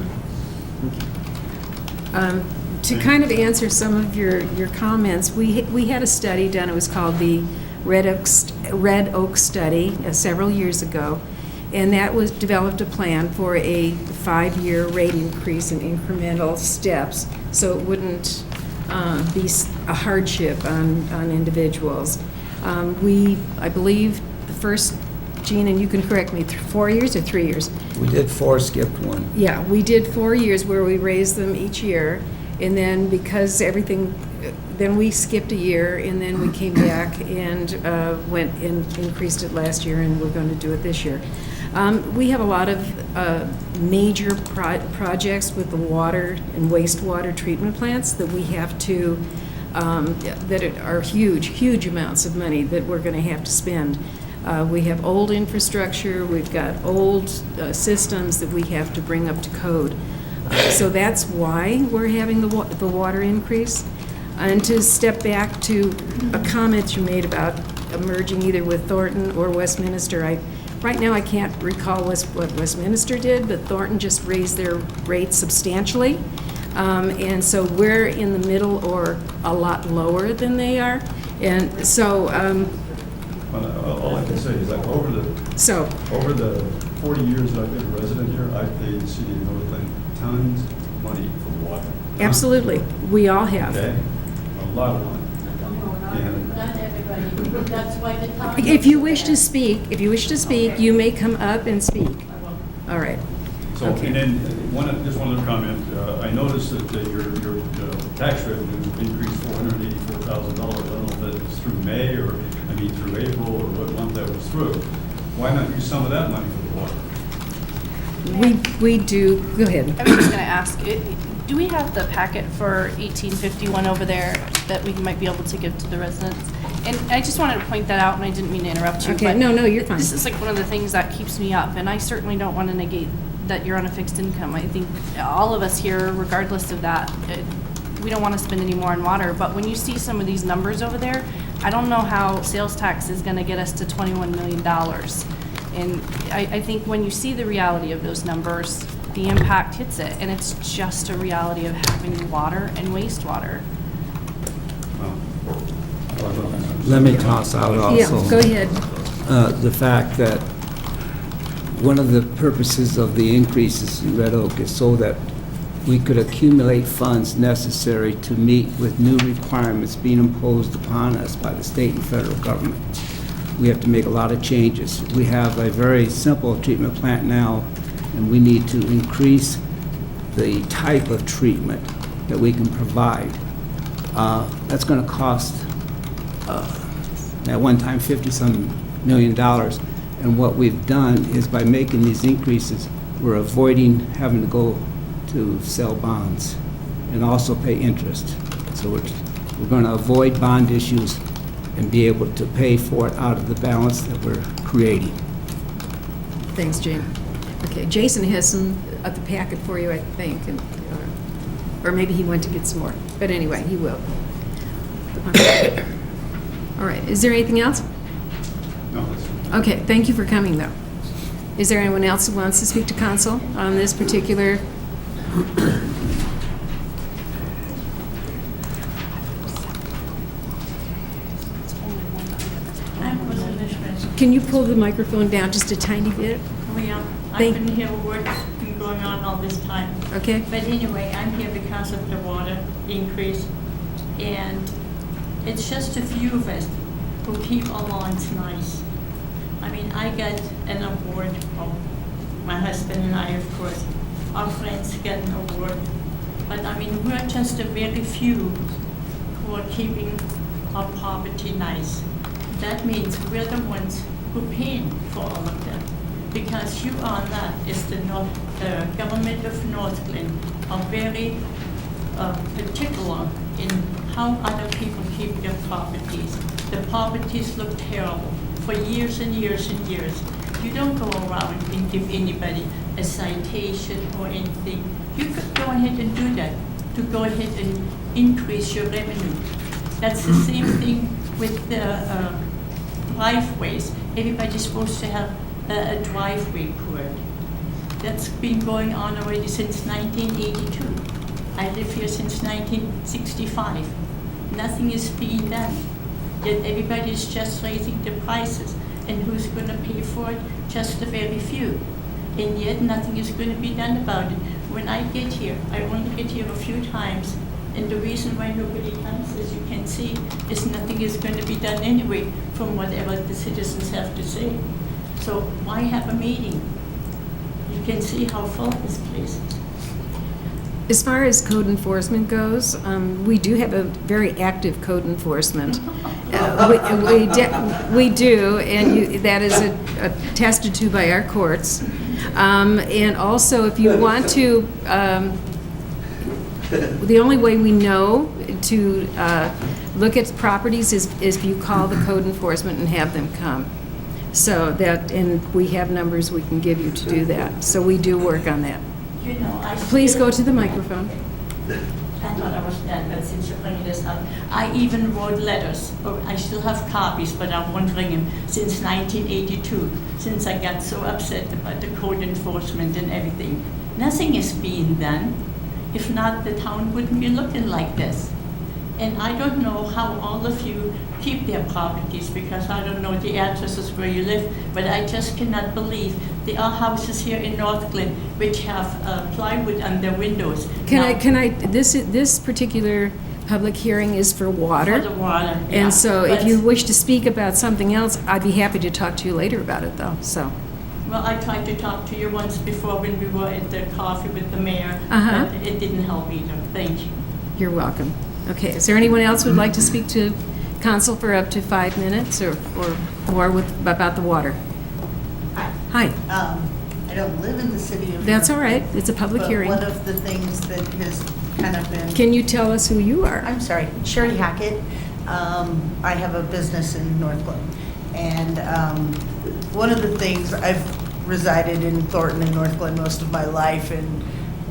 thing? To kind of answer some of your comments, we had a study done, it was called the Red Oak Study several years ago, and that was developed a plan for a 5-year rate increase in incremental steps, so it wouldn't be a hardship on individuals. I believe the first, Gene, and you can correct me, 4 years or 3 years? We did 4, skipped 1. Yeah, we did 4 years where we raised them each year, and then because everything, then we skipped a year, and then we came back and went and increased it last year, and we're going to do it this year. We have a lot of major projects with the water and wastewater treatment plants that we have to, that are huge amounts of money that we're going to have to spend. We have old infrastructure, we've got old systems that we have to bring up to code. So that's why we're having the water increase. And to step back to a comment you made about merging either with Thornton or Westminster, right now I can't recall what Westminster did, but Thornton just raised their rates substantially. And so we're in the middle or a lot lower than they are. And so Well, all I can say is that over the 40 years that I've been a resident here, I've paid the city of Northglenn tons of money for water. absolutely, we all have. Okay? A lot of money. And That's why the town. If you wish to speak, you may come up and speak. All right. So, Okay. and then, just one other comment. I noticed that your tax revenue increased $484,000. I don't know if that's through May or, through April, or what month that was through. Why not use some of that money for the water? We do, go ahead. I was just going to ask, do we have the packet for 1851 over there that we might be able to give to the residents? And I just wanted to point that out, and I didn't mean to interrupt you. Okay, but no, you're fine. This is like one of the things that keeps me up, and I certainly don't want to negate that you're on a fixed income. I think all of us here, regardless of that, we don't want to spend any more on water. But when you see some of these numbers over there, I don't know how sales tax is going to get us to $21 million. And I think when you see the reality of those numbers, the impact hits it, and it's just a reality of having water and wastewater. Let me toss out also. Yeah, go ahead. The fact that one of the purposes of the increases in Red Oak is so that we could accumulate funds necessary to meet with new requirements being imposed upon us by the state and federal government. We have to make a lot of changes. We have a very simple treatment plant now, and we need to increase the type of treatment that we can provide. That's going to cost, at one time, $50-some million. And what we've done is by making these increases, we're avoiding having to go to sell bonds and also pay interest. So we're going to avoid bond issues and be able to pay for it out of the balance that we're creating. Thanks, Jane. Okay, Jason has some of the packet for you, I think, and, or maybe he went to get some more. But anyway, he will. All right, is there anything else? No, that's fine. Okay, thank you for coming, though. Is there anyone else who wants to speak to council on this particular? Can you pull the microphone down just a tiny bit? I've been here, work's been going on all this time. Okay. But anyway, I'm here because of the water increase, and it's just a few of us who keep our lawns nice. I got an award, my husband and I, of course, our friends get an award, but we're just a very few who are keeping our property nice. That means we're the ones who are paying for all of them, because you are not, as the government of Northglenn are very particular in how other people keep their properties. The properties look terrible for years and years and years. You don't go around and give anybody a citation or anything. You could go ahead and do that, to go ahead and increase your revenue. That's the same thing with the driveways. Everybody's supposed to have a driveway poured. That's been going on already since 1982. I live here since 1965. Nothing is being done. Yet everybody's just raising the prices. And who's going to pay for it? Just a very few. And yet nothing is going to be done about it. When I get here, I only get here a few times. And the reason why nobody comes, as you can see, is nothing is going to be done anyway from whatever the citizens have to say. So why have a meeting? You can see how full this place is. As far as code enforcement goes, we do have a very active code enforcement. We do, and that is attested to by our courts. And also, if you want to, the only way we know to look at properties is if you call the code enforcement and have them come. So that, and we have numbers we can give you to do that. So we do work on that. You know, Please go to the microphone. I thought I was done, but since you're bringing this up, I even wrote letters, or I still have copies, but I won't bring them, since 1982, since I got so upset about the code enforcement and everything. Nothing is being done. If not, the town wouldn't be looking like this. And I don't know how all of you keep their properties, because I don't know the addresses where you live, but I just cannot believe there are houses here in Northglenn which have plywood on their windows. This particular public hearing is for water. For the water, yeah. And so if you But- wish to speak about something else, I'd be happy to talk to you later about it, though, so. Well, I tried to talk to you once before when we were at the coffee with the mayor, Uh-huh. but it didn't help either. Thank you. You're welcome. Okay, is there anyone else who'd like to speak to council for up to 5 minutes or more about the water? Hi. I don't live in the city of. That's all right. It's a public hearing. But one of the things that has kind of been. Can you tell us who you are? I'm sorry, Sherry Hackett. I have a business in Northglenn. And one of the things, I've resided in Thornton and Northglenn most of my life, and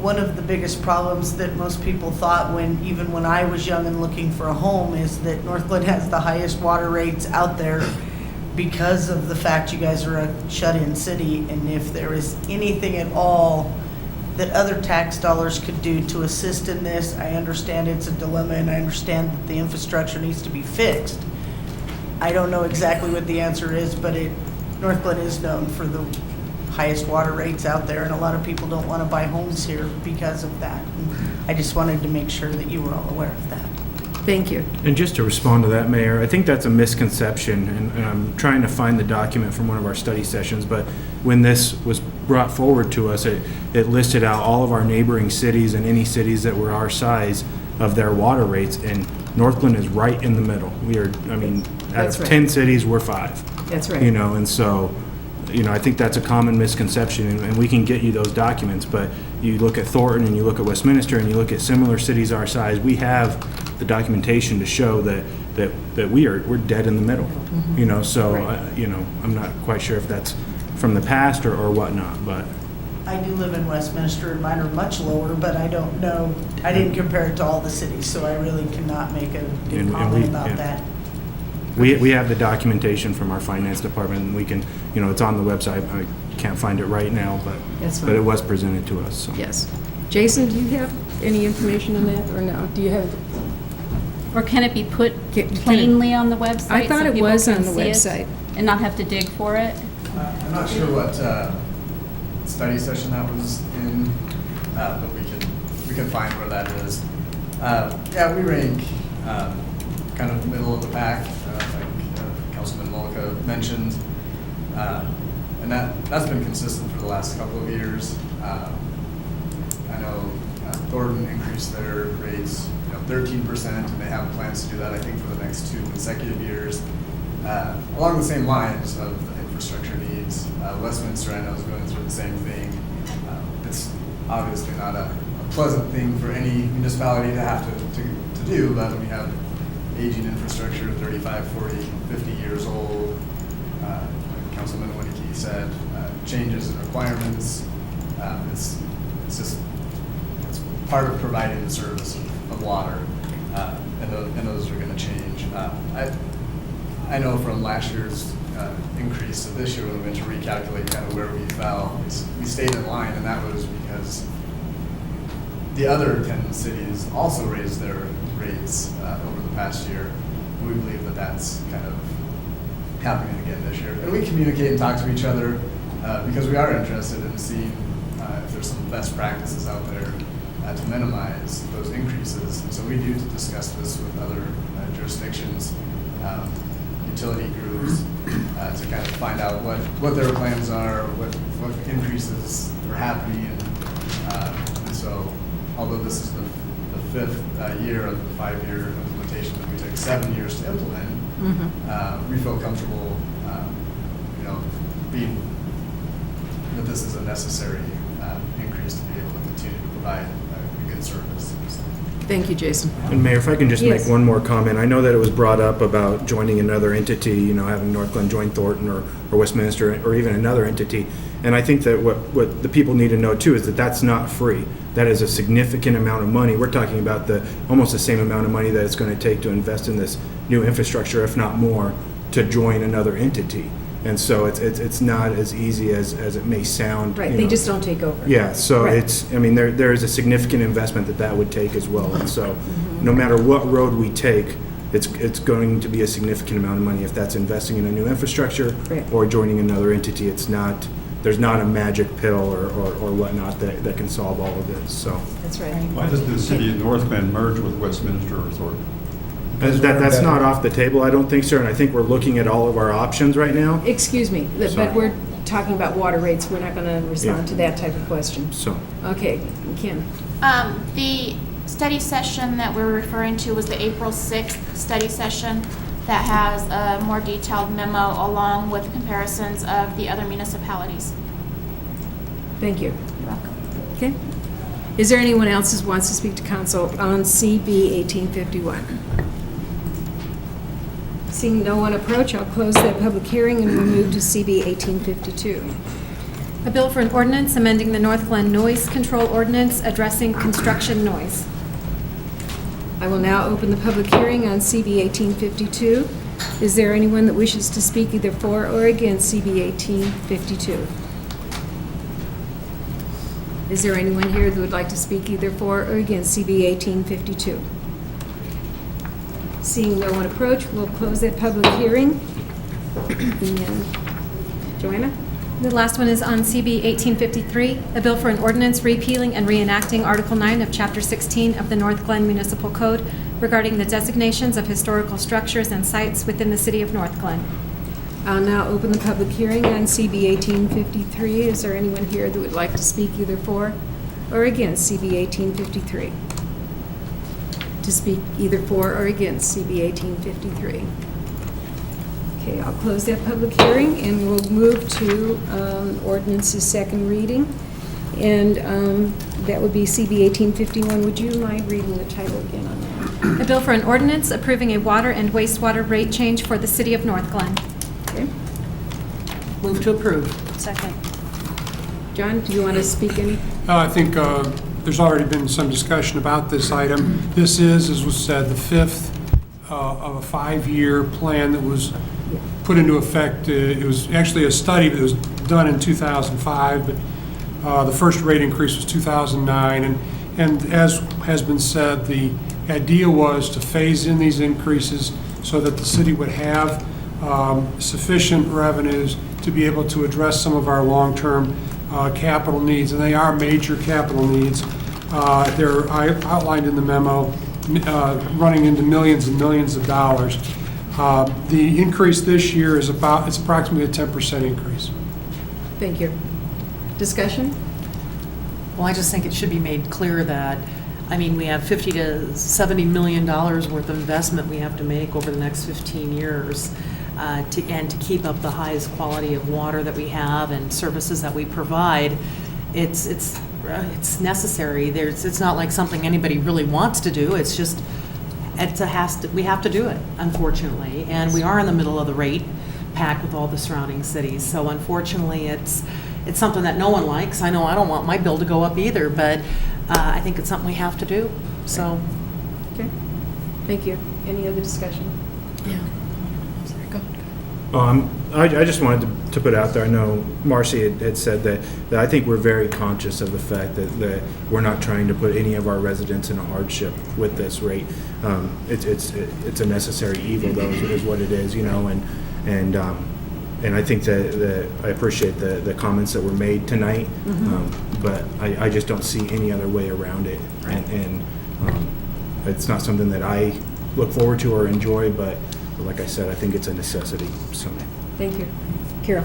one of the biggest problems that most people thought even when I was young and looking for a home is that Northglenn has the highest water rates out there because of the fact you guys are a shut-in city, and if there is anything at all that other tax dollars could do to assist in this, I understand it's a dilemma, and I understand that the infrastructure needs to be fixed. I don't know exactly what the answer is, but Northglenn is known for the highest water rates out there, and a lot of people don't want to buy homes here because of that. And I just wanted to make sure that you were all aware of that. Thank you. And just to respond to that, Mayor, I think that's a misconception, and I'm trying to find the document from one of our study sessions, but when this was brought forward to us, it listed out all of our neighboring cities and any cities that were our size of their water rates, and Northglenn is right in the middle. We are, I mean, out That's of right. 10 cities, we're 5. That's right. You know, and so, you know, I think that's a common misconception, and we can get you those documents, but you look at Thornton and you look at Westminster and you look at similar cities our size, we have the documentation to show that we're dead in the middle, you know, so, you know, I'm not quite sure if that's from the past or whatnot, but. I do live in Westminster, and mine are much lower, but I don't know, I didn't compare it to all the cities, so I really cannot make a good comment about that. We have the documentation from our finance department, and we can, you know, it's on the website. I can't find it right now, That's but fine. it was presented to us, so. Yes. Jason, do you have any information on that, or no? Do you have? Or can it be put plainly on the website? I thought so it people was can on the see it website. and not have to dig for it? I'm not sure what study session that was in, but we can find where that is. Yeah, we rank kind of middle of the pack, like Councilman Mollica mentioned, and that's been consistent for the last couple of years. I know Thornton increased their rates 13%, and they have plans to do that, I think, for the next 2 consecutive years. Along the same lines of the infrastructure needs, Westminster, I know, is going through the same thing. It's obviously not a pleasant thing for any municipality to have to do, but we have aging infrastructure, 35, 40, 50 years old. Like Councilman Winnicke said, changes in requirements. It's part of providing the service of water, and those are going to change. I know from last year's increase to this year, when we went to recalculate kind of where we fell, we stayed in line, and that was because the other 10 cities also raised their rates over the past year. And we believe that that's kind of happening again this year. And we communicate and talk to each other because we are interested in seeing if there's some best practices out there to minimize those increases. And so we do discuss this with other jurisdictions, utility groups, to kind of find out what their plans are, what increases are happening. And so, although this is the 5th year of the 5-year implementation that we took 7 years to implement, we feel comfortable, being that this is a necessary increase to be able to continue to provide a good service. Thank you, Jason. And Mayor, if I can just Yes. make one more comment. I know that it was brought up about joining another entity, you know, having Northglenn join Thornton or Westminster or even another entity. And I think that what the people need to know too is that that's not free. That is a significant amount of money. We're talking about almost the same amount of money that it's going to take to invest in this new infrastructure, if not more, to join another entity. And so it's not as easy as it may sound. Right, you they know. just don't take over. Yeah, so Right. there is a significant investment that would take as well. And so no matter what road we take, it's going to be a significant amount of money if that's investing in a new infrastructure Right. or joining another entity. It's not there's not a magic pill or whatnot that can solve all of this, so. That's right. Why does the city of Northglenn merge with Westminster or Thornton? That's not off the table, I don't think, sir, and I think we're looking at all of our options right now. Excuse me, but Sorry. we're talking about water rates. We're not going to respond Yeah. to that type of question. So, Okay, Kim. The study session that we're referring to was the April 6th study session that has a more detailed memo along with comparisons of the other municipalities. Thank you. You're welcome. Okay. Is there anyone else who wants to speak to council on CB 1851? Seeing no one approach, I'll close that public hearing and we'll move to CB 1852. A bill for an ordinance amending the Northglenn Noise Control Ordinance addressing construction noise. I will now open the public hearing on CB 1852. Is there anyone that wishes to speak either for or against CB 1852? Is there anyone here that would like to speak either for or against CB 1852? Seeing no one approach, we'll close that public hearing. And Joanna? The last one is on CB 1853, a bill for an ordinance repealing and reenacting Article 9 of Chapter 16 of the Northglenn Municipal Code regarding the designations of historical structures and sites within the city of Northglenn. I'll now open the public hearing on CB 1853. Is there anyone here that would like to speak either for or against CB 1853? To speak either for or against CB 1853. Okay, I'll close that public hearing and we'll move to ordinance's second reading. And that would be CB 1851. Would you mind reading the title again on that? A bill for an ordinance approving a water and wastewater rate change for the city of Northglenn. Okay. Move to approve. Second. John, do you want to speak in? I think there's already been some discussion about this item. This is, as was said, the fifth of a 5-year plan that was put into effect. It was actually a study that was done in 2005, but the first rate increase was 2009. And as has been said, the idea was to phase in these increases so that the city would have sufficient revenues to be able to address some of our long-term capital needs, and they are major capital needs. They're outlined in the memo, running into millions and millions of dollars. The increase this year is it's approximately a 10% increase. Thank you. Discussion? Well, I just think it should be made clear that, I mean, we have $50 to $70 million worth of investment we have to make over the next 15 years to keep up the highest quality of water that we have and services that we provide. It's necessary. It's not like something anybody really wants to do. It's just we have to do it, unfortunately. And we are in the middle of the rate pack with all the surrounding cities. So unfortunately, it's something that no one likes. I know I don't want my bill to go up either, but I think it's something we have to do. So. Okay. Thank you. Any other discussion? Yeah. I just wanted to put out there, I know Marcy had said that I think we're very conscious of the fact that we're not trying to put any of our residents in a hardship with this rate. It's a necessary evil, though, is what it is, you know, and I think that I appreciate the comments that were made tonight, but I just don't see any other way around it. And it's not something that I look forward to or enjoy, but like I said, I think it's a necessity. So, thank you. Carol?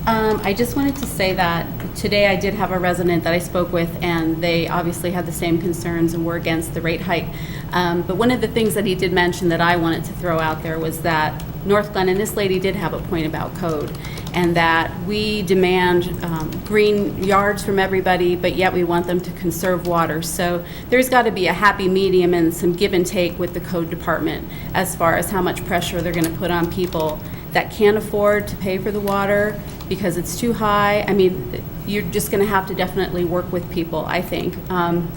I just wanted to say that today I did have a resident that I spoke with, and they obviously had the same concerns and were against the rate hike. But one of the things that he did mention that I wanted to throw out there was that Northglenn, and this lady did have a point about code, and that we demand green yards from everybody, but yet we want them to conserve water. So there's got to be a happy medium and some give and take with the code department as far as how much pressure they're going to put on people that can't afford to pay for the water because it's too high. I mean, you're just going to have to definitely work with people, I think. I'm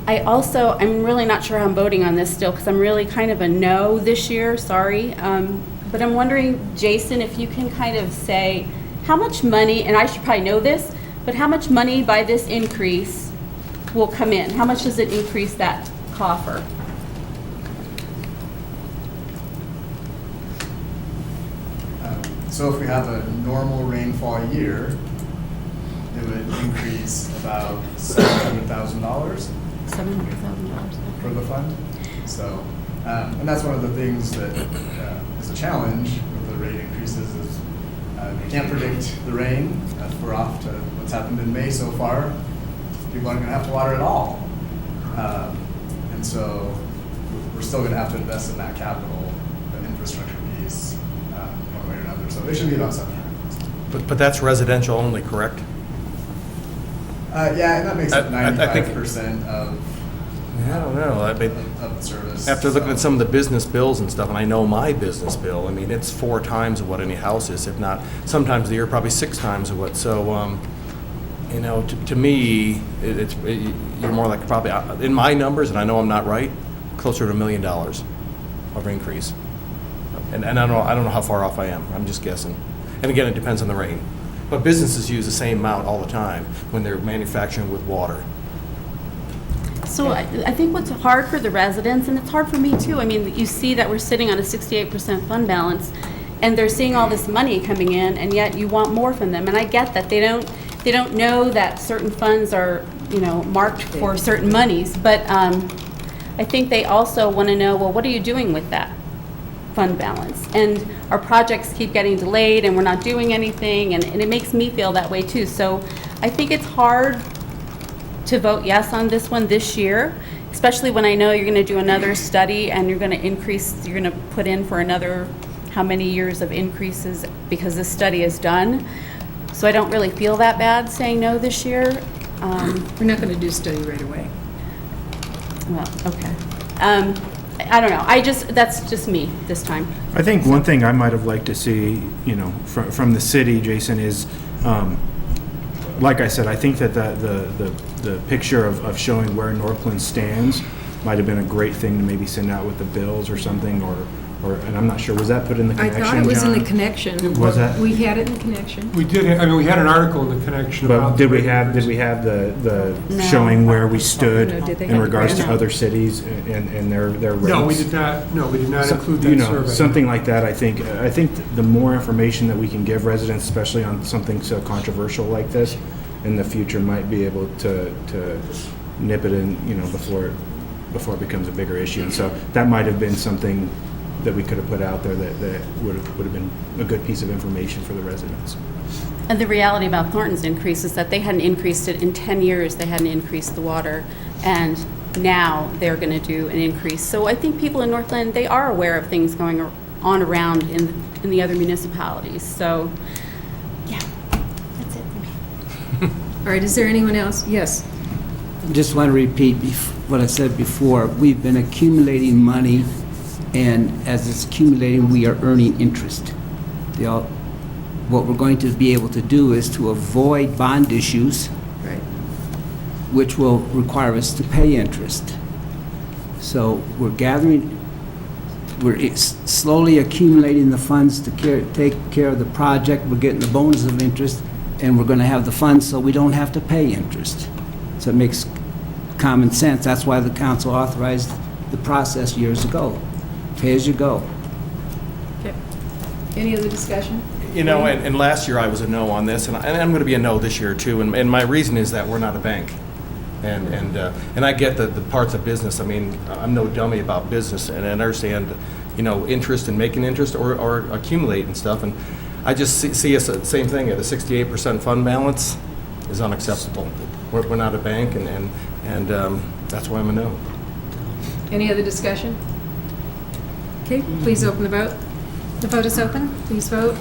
really not sure how I'm voting on this still because I'm really kind of a no this year, sorry. But I'm wondering, Jason, if you can kind of say how much money, and I should probably know this, but how much money by this increase will come in? How much does it increase that coffer? So if we have a normal rainfall year, it would increase about $700,000 $700,000. for the fund. So, and that's one of the things that is a challenge with the rate increases is we can't predict the rain. If we're off to what's happened in May so far, people aren't going to have to water at all. And so we're still going to have to invest in that capital, the infrastructure piece, one way or another. So it should be about $700,000. But that's residential only, correct? Yeah, and that makes up I think- 95% of I don't know. I mean, of the service. after looking so. at some of the business bills and stuff, and I know my business bill, I mean, it's 4 times of what any house is, if not, sometimes a year, probably 6 times of what. So, you know, to me, you're more like probably, in my numbers, and I know I'm not right, closer to $1 million of increase. And I don't know how far off I am. I'm just guessing. And again, it depends on the rain. But businesses use the same amount all the time when they're manufacturing with water. So I think what's hard for the residents, and it's hard for me too, I mean, you see that we're sitting on a 68% fund balance, and they're seeing all this money coming in, and yet you want more from them. And I get that they don't know that certain funds are, you know, marked for certain monies, but I think they also want to know, well, what are you doing with that fund balance? And our projects keep getting delayed, and we're not doing anything, and it makes me feel that way too. So I think it's hard to vote yes on this one this year, especially when I know you're going to do another study and you're going to increase, you're going to put in for another how many years of increases because this study is done. So I don't really feel that bad saying no this year. We're not going to do a study right away. Well, okay. I don't know. That's just me this time. I think one thing I might have liked to see, you know, from the city, Jason, is, like I said, I think that the picture of showing where Northglenn stands might have been a great thing to maybe send out with the bills or something, or and I'm not sure, was that put in the I connection, thought it was in the John? connection. Was that? We had it in the connection. We did, I mean, we had an article in the connection about. But did we have the No. showing where we stood No, did they in have regards to the- other cities and their rates? No, we did not So- include you that know, survey. something like that, I think the more information that we can give residents, especially on something so controversial like this, in the future might be able to nip it in, you know, before it becomes a bigger issue. And so that might have been something that we could have put out there that would have been a good piece of information for the residents. And the reality about Thornton's increase is that they hadn't increased it in 10 years. They hadn't increased the water, and now they're going to do an increase. So I think people in Northglenn, they are aware of things going on around in the other municipalities. So, yeah, that's it for me. All right, is there anyone else? Yes. Just want to repeat what I said before. We've been accumulating money, and as it's accumulating, we are earning interest. What we're going to be able to do is to avoid bond issues, Right. which will require us to pay interest. So we're slowly accumulating the funds to take care of the project. We're getting the bonus of interest, and we're going to have the funds so we don't have to pay interest. So it makes common sense. That's why the council authorized the process years ago. Pay as you go. Okay. Any other discussion? You know, and last year I was a no on this, and I'm going to be a no this year too. And my reason is that we're not a bank, and I get the parts of business. I mean, I'm no dummy about business, and I understand, you know, interest and making interest or accumulate and stuff. And I just see us same thing at a 68% fund balance is unacceptable. We're not a bank, and that's why I'm a no. Any other discussion? Okay, please open the vote. The vote is open. Please vote.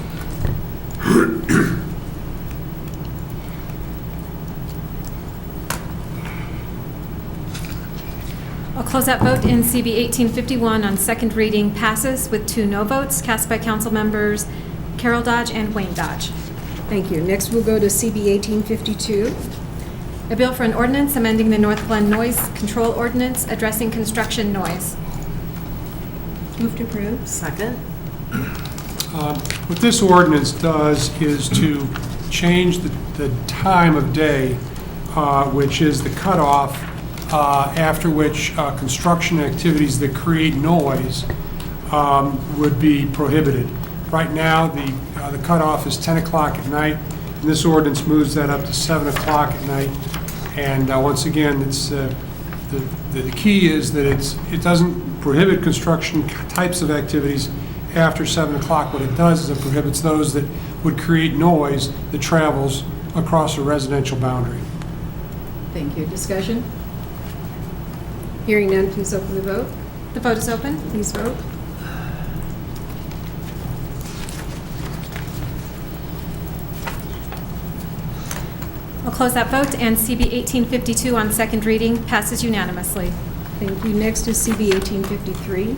I'll close that vote, and CB 1851 on second reading passes with 2 no votes cast by council members Carol Dodge and Wayne Dodge. Thank you. Next, we'll go to CB 1852. A bill for an ordinance amending the Northglenn Noise Control Ordinance addressing construction noise. Move to approve. Second? What this ordinance does is to change the time of day, which is the cutoff, after which construction activities that create noise would be prohibited. Right now, the cutoff is 10 o'clock at night, and this ordinance moves that up to 7 o'clock at night. And once again, it's, the key is that it doesn't prohibit construction types of activities after 7 o'clock. What it does is it prohibits those that would create noise that travels across a residential boundary. Thank you. Discussion? Hearing none, please open the vote. The vote is open. Please vote. I'll close that vote, and CB 1852 on second reading passes unanimously. Thank you. Next is CB 1853.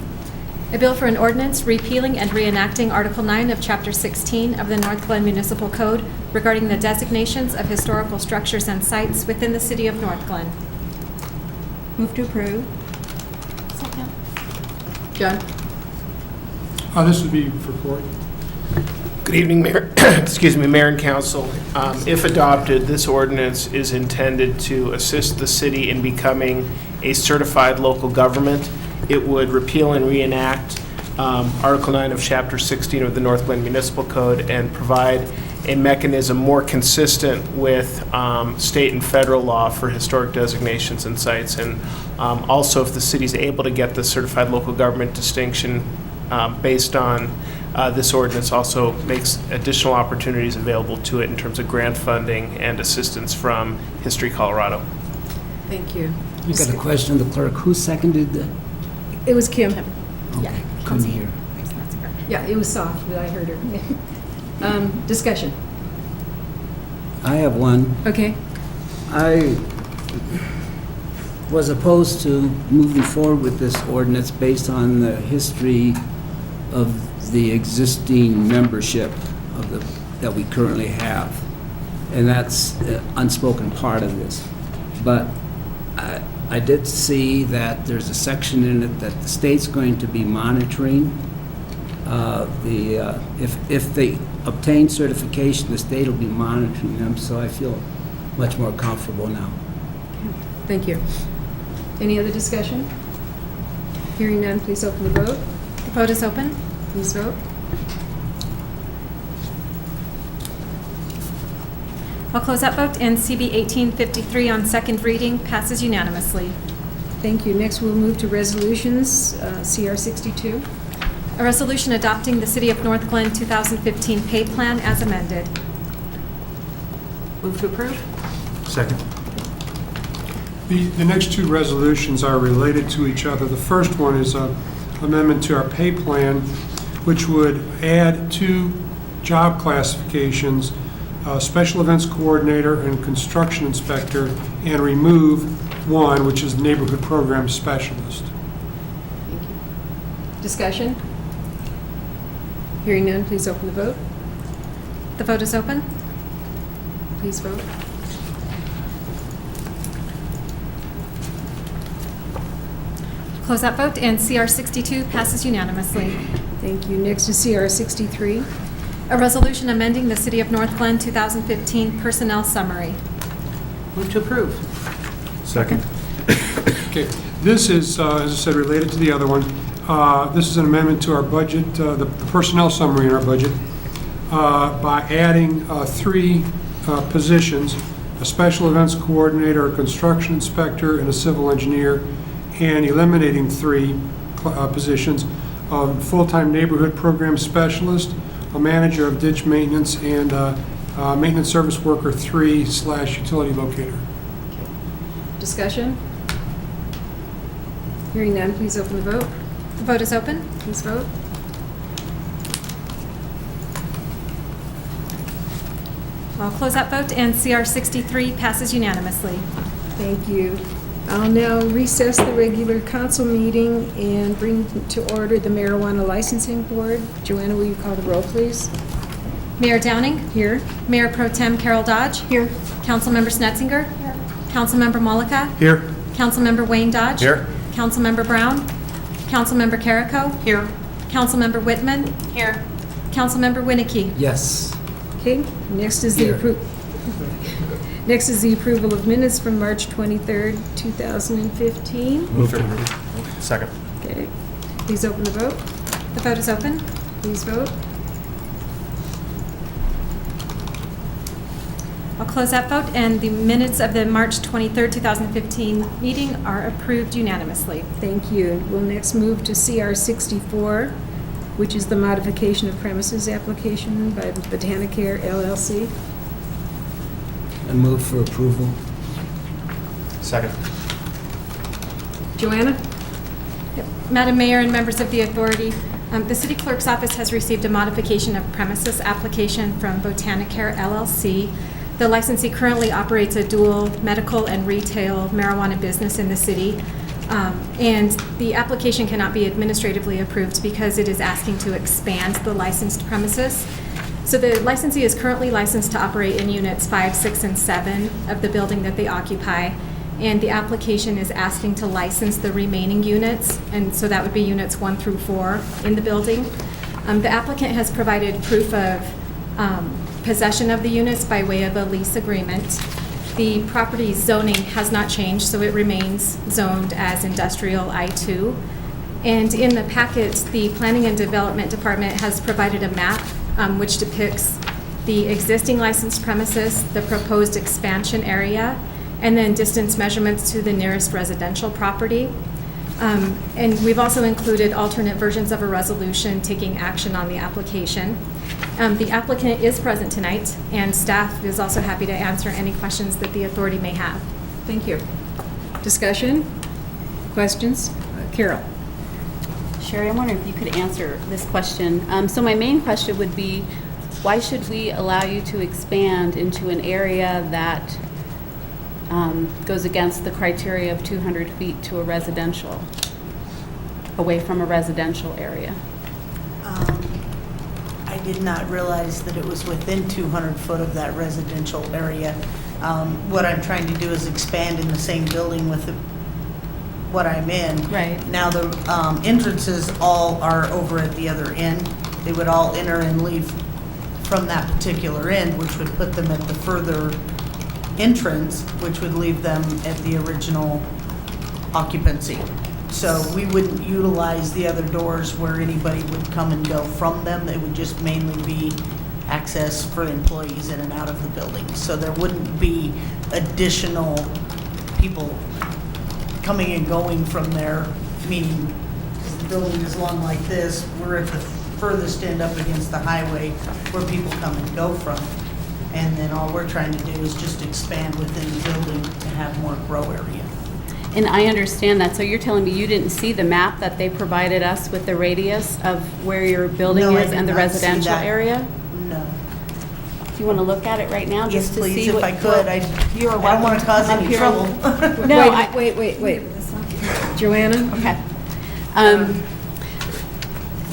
A bill for an ordinance repealing and reenacting Article 9 of Chapter 16 of the Northglenn Municipal Code regarding the designations of historical structures and sites within the city of Northglenn. Move to approve. Second. John? This would be for Court. Good evening, Mayor. Excuse me, Mayor and Council. If adopted, this ordinance is intended to assist the city in becoming a certified local government. It would repeal and reenact Article 9 of Chapter 16 of the Northglenn Municipal Code and provide a mechanism more consistent with state and federal law for historic designations and sites. And also, if the city is able to get the certified local government distinction based on this ordinance, also makes additional opportunities available to it in terms of grant funding and assistance from History Colorado. Thank you. You got a question of the clerk. Who seconded the? It was Kim. Yeah. Couldn't hear. Yeah, it was soft, but I heard her. Discussion. I have one. Okay. I was opposed to moving forward with this ordinance based on the history of the existing membership that we currently have. And that's the unspoken part of this. But I did see that there's a section in it that the state's going to be monitoring if they obtain certification, the state will be monitoring them, so I feel much more comfortable now. Thank you. Any other discussion? Hearing none, please open the vote. The vote is open. Please vote. I'll close that vote, and CB 1853 on second reading passes unanimously. Thank you. Next, we'll move to resolutions, CR 62. A resolution adopting the City of Northglenn 2015 pay plan as amended. Move to approve? Second. The next two resolutions are related to each other. The first one is an amendment to our pay plan, which would add 2 job classifications, special events coordinator and construction inspector, and remove 1, which is neighborhood program specialist. Thank you. Discussion? Hearing none, please open the vote. The vote is open. Please vote. Close that vote, and CR 62 passes unanimously. Thank you. Next is CR 63. A resolution amending the City of Northglenn 2015 personnel summary. Move to approve? Second. Okay, this is, as I said, related to the other one. This is an amendment to our budget, the personnel summary in our budget, by adding 3 positions, a special events coordinator, a construction inspector, and a civil engineer, and eliminating 3 positions, a full-time neighborhood program specialist, a manager of ditch maintenance, and maintenance service worker 3/utility locator. Discussion? Hearing none, please open the vote. The vote is open. Please vote. I'll close that vote, and CR 63 passes unanimously. Thank you. I'll now recess the regular council meeting and bring to order the Marijuana Licensing Board. Joanna, will you call the roll, please? Mayor Downing? Here. Mayor Pro Tem Carol Dodge? Here. Councilmember Snetzinger? Here. Councilmember Mollica? Here. Councilmember Wayne Dodge? Here. Councilmember Brown? Councilmember Carrico? Here. Councilmember Whitman? Here. Councilmember Winnicke? Yes. Okay, next is the Here. Next is the approval of minutes from March 23rd, 2015. Move to approve. Second. Okay, please open the vote. The vote is open. Please vote. close that vote, and the minutes of the March 23rd, 2015 meeting are approved unanimously. Thank you. We'll next move to CR 64, which is the modification of premises application by Botanicare LLC. I move for approval. Second. Joanna? Yep. Madam Mayor and members of the authority, the City Clerk's Office has received a modification of premises application from Botanicare LLC. The licensee currently operates a dual medical and retail marijuana business in the city, and the application cannot be administratively approved because it is asking to expand the licensed premises. So the licensee is currently licensed to operate in units 5, 6, and 7 of the building that they occupy, and the application is asking to license the remaining units, and so that would be units 1 through 4 in the building. The applicant has provided proof of possession of the units by way of a lease agreement. The property zoning has not changed, so it remains zoned as industrial I-2. And in the packet, the Planning and Development Department has provided a map which depicts the existing licensed premises, the proposed expansion area, and then distance measurements to the nearest residential property. And we've also included alternate versions of a resolution taking action on the application. The applicant is present tonight, and staff is also happy to answer any questions that the authority may have. Thank you. Discussion? Questions? Carol? Sherry, I wonder if you could answer this question. So my main question would be, why should we allow you to expand into an area that goes against the criteria of 200 feet to a residential, away from a residential area? I did not realize that it was within 200 foot of that residential area. What I'm trying to do is expand in the same building with what I'm in. Right. Now the entrances all are over at the other end. They would all enter and leave from that particular end, which would put them at the further entrance, which would leave them at the original occupancy. So we wouldn't utilize the other doors where anybody would come and go from them. It would just mainly be access for employees in and out of the building. So there wouldn't be additional people coming and going from there, meaning the building is long like this, we're at the furthest end up against the highway where people come and go from. And then all we're trying to do is just expand within the building to have more grow area. And I understand that. So you're telling me you didn't see the map that they provided us with the radius of where your building No, I is did and the not see residential that. area? No. Do you want to look at it right now? Yes, just to please, see if what- I could. You are I don't welcome want to cause come up any here. trouble. No, Wait. Joanna? Okay.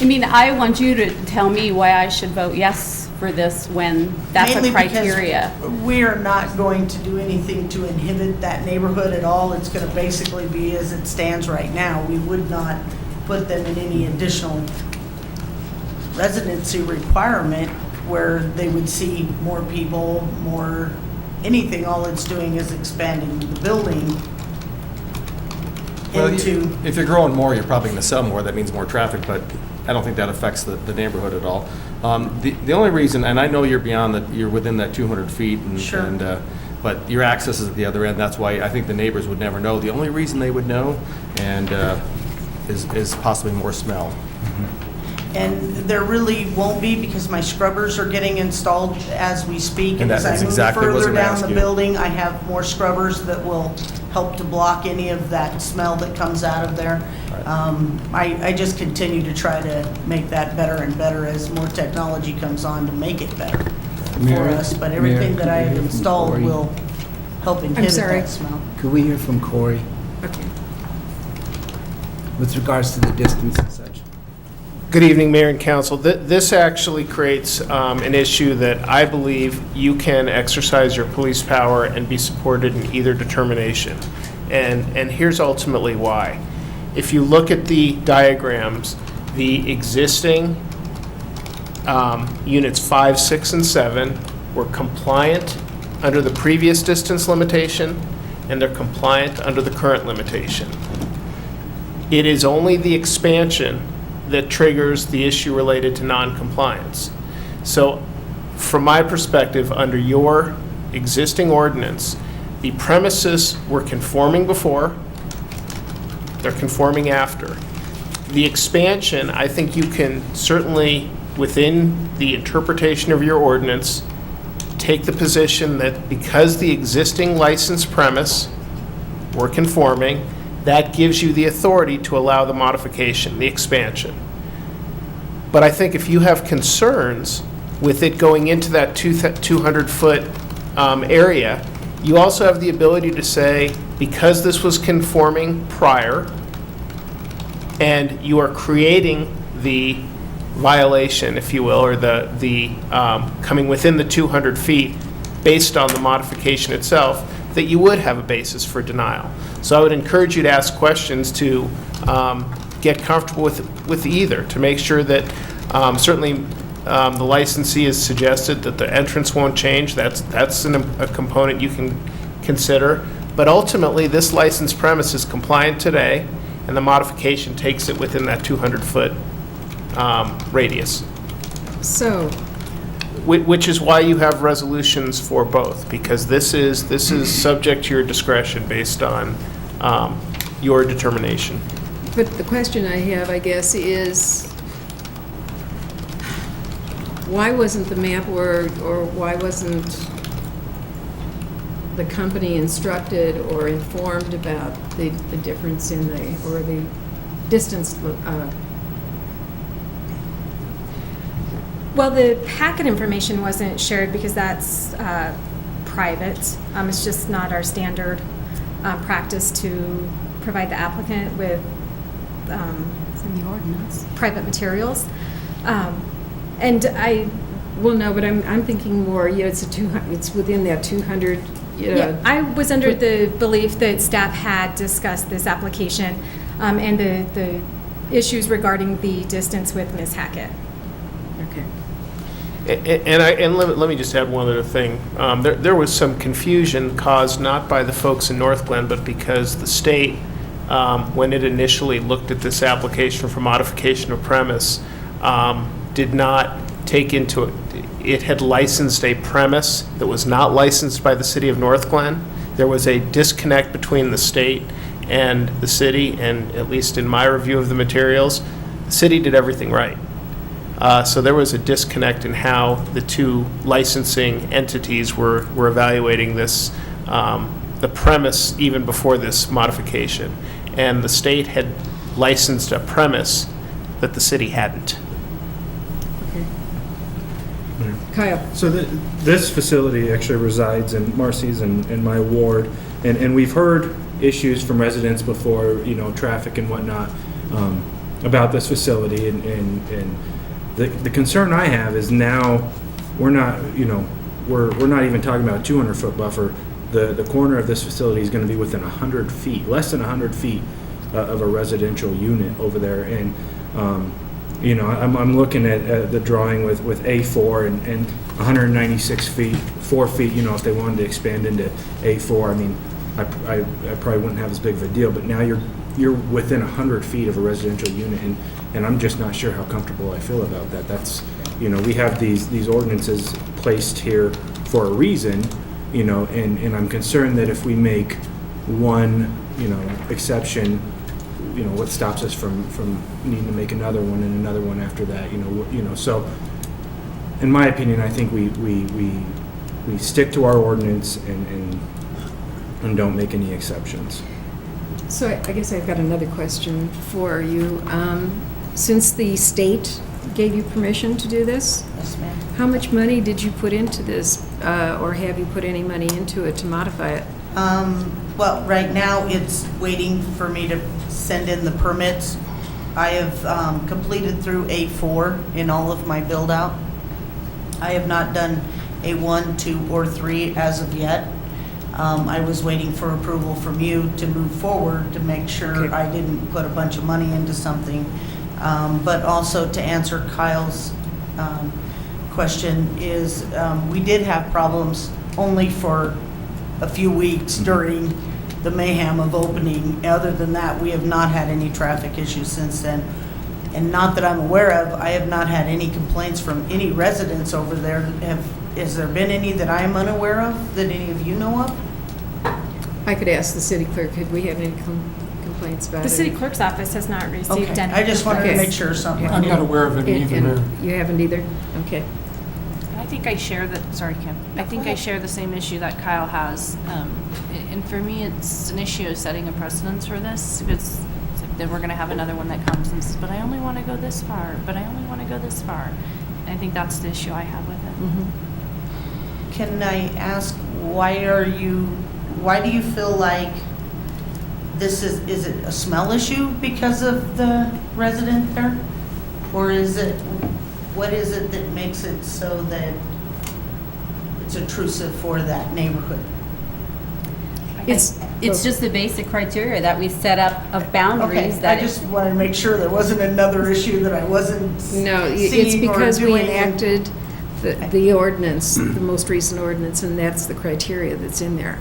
I mean, I want you to tell me why I should vote yes for this when that's Mainly a criteria. because we are not going to do anything to inhibit that neighborhood at all. It's going to basically be as it stands right now. We would not put them in any additional residency requirement where they would see more people, more anything. All it's doing is expanding the building Well, into. if you're growing more, you're probably going to sell more. That means more traffic, but I don't think that affects the neighborhood at all. The only reason, and I know you're beyond that, you're within that 200 feet, and, Sure. but your access is at the other end. That's why I think the neighbors would never know. The only reason they would know, and is possibly more smell. And there really won't be because my scrubbers are getting installed as we speak. And as I that's move exactly what I was further gonna down ask the you. building, I have more scrubbers that will help to block any of that smell that comes out of there. I just continue to try to make that better and better as more technology comes on to make it better for Mayor- us. But everything Mayor, that I could we have hear from installed Cory? will help inhibit sorry. that smell. Could we hear from Cory Okay. with regards to the distance and such? Good evening, Mayor and Council. This actually creates an issue that I believe you can exercise your police power and be supported in either determination. And here's ultimately why. If you look at the diagrams, the existing units 5, 6, and 7 were compliant under the previous distance limitation, and they're compliant under the current limitation. It is only the expansion that triggers the issue related to non-compliance. So from my perspective, under your existing ordinance, the premises were conforming before, they're conforming after. The expansion, I think you can certainly, within the interpretation of your ordinance, take the position that because the existing licensed premise were conforming, that gives you the authority to allow the modification, the expansion. But I think if you have concerns with it going into that 200-foot area, you also have the ability to say, because this was conforming prior, and you are creating the violation, if you will, or the coming within the 200 feet based on the modification itself, that you would have a basis for denial. So I would encourage you to ask questions to get comfortable with either, to make sure that certainly the licensee has suggested that the entrance won't change. That's a component you can consider. But ultimately, this licensed premise is compliant today, and the modification takes it within that 200-foot radius. So, Which is why you have resolutions for both, because this is subject to your discretion based on your determination. but the question I have, I guess, is why wasn't the map or why wasn't the company instructed or informed about the difference in the distance? Well, the packet information wasn't shared because that's private. It's just not our standard practice to provide the applicant with It's in the ordinance. private materials. And well, no, but I'm thinking more, it's within that 200, Yeah, I was under the belief that staff had discussed this application and the issues regarding the distance with Ms. Hackett. Okay. And let me just add one other thing. There was some confusion caused not by the folks in Northglenn, but because the state, when it initially looked at this application for modification of premise, did not take into it. It had licensed a premise that was not licensed by the city of Northglenn. There was a disconnect between the state and the city, and at least in my review of the materials, the city did everything right. So there was a disconnect in how the two licensing entities were evaluating this, the premise even before this modification. And the state had licensed a premise that the city hadn't. Kyle. So this facility actually resides in Marcy's and my ward, and we've heard issues from residents before, traffic and whatnot, about this facility, and the concern I have is now we're not, we're not even talking about a 200-foot buffer. The corner of this facility is going to be within 100 feet, less than 100 feet of a residential unit over there, and I'm looking at the drawing with A4 and 196 feet, 4 feet, if they wanted to expand into A4, I mean, I probably wouldn't have as big of a deal, but now you're within 100 feet of a residential unit, and I'm just not sure how comfortable I feel about that. That's, we have these ordinances placed here for a reason, and I'm concerned that if we make one, exception, what stops us from needing to make another one and another one after that, so in my opinion, I think we stick to our ordinance and don't make any exceptions. So I guess I've got another question for you. Since the state gave you permission to do this, Yes, ma'am. how much money did you put into this, or have you put any money into it to modify it? Well, right now, it's waiting for me to send in the permits. I have completed through A4 in all of my build-out. I have not done A1, 2, or 3 as of yet. I was waiting for approval from you to move forward to make sure I didn't put a bunch of money into something. But also to answer Kyle's question is, we did have problems only for a few weeks during the mayhem of opening. Other than that, we have not had any traffic issues since then. And not that I'm aware of, I have not had any complaints from any residents over there that have Has there been any that I'm unaware of, that any of you know of? I could ask the city clerk, have we had any complaints about it? The city clerk's office has not received Okay, any. I just wanted to Okay. make sure something. Yeah. I didn't- aware of it And you haven't either? Okay. I think I share the, sorry, Kim. I think I share the same issue that Kyle has. And for me, it's an issue of setting a precedence for this. Because then we're going to have another one that comes and says, but I only want to go this far, but I only want to go this far. And I think that's the issue I have with it. Can I ask, why do you feel like this is it a smell issue because of the resident there? Or what is it that makes it so that it's intrusive for that neighborhood? It's just the basic criteria that we set up of boundaries Okay, that. I just wanted to make sure there wasn't another issue that I wasn't No, it's seeing or because we doing. enacted the ordinance, the most recent ordinance, and that's the criteria that's in there.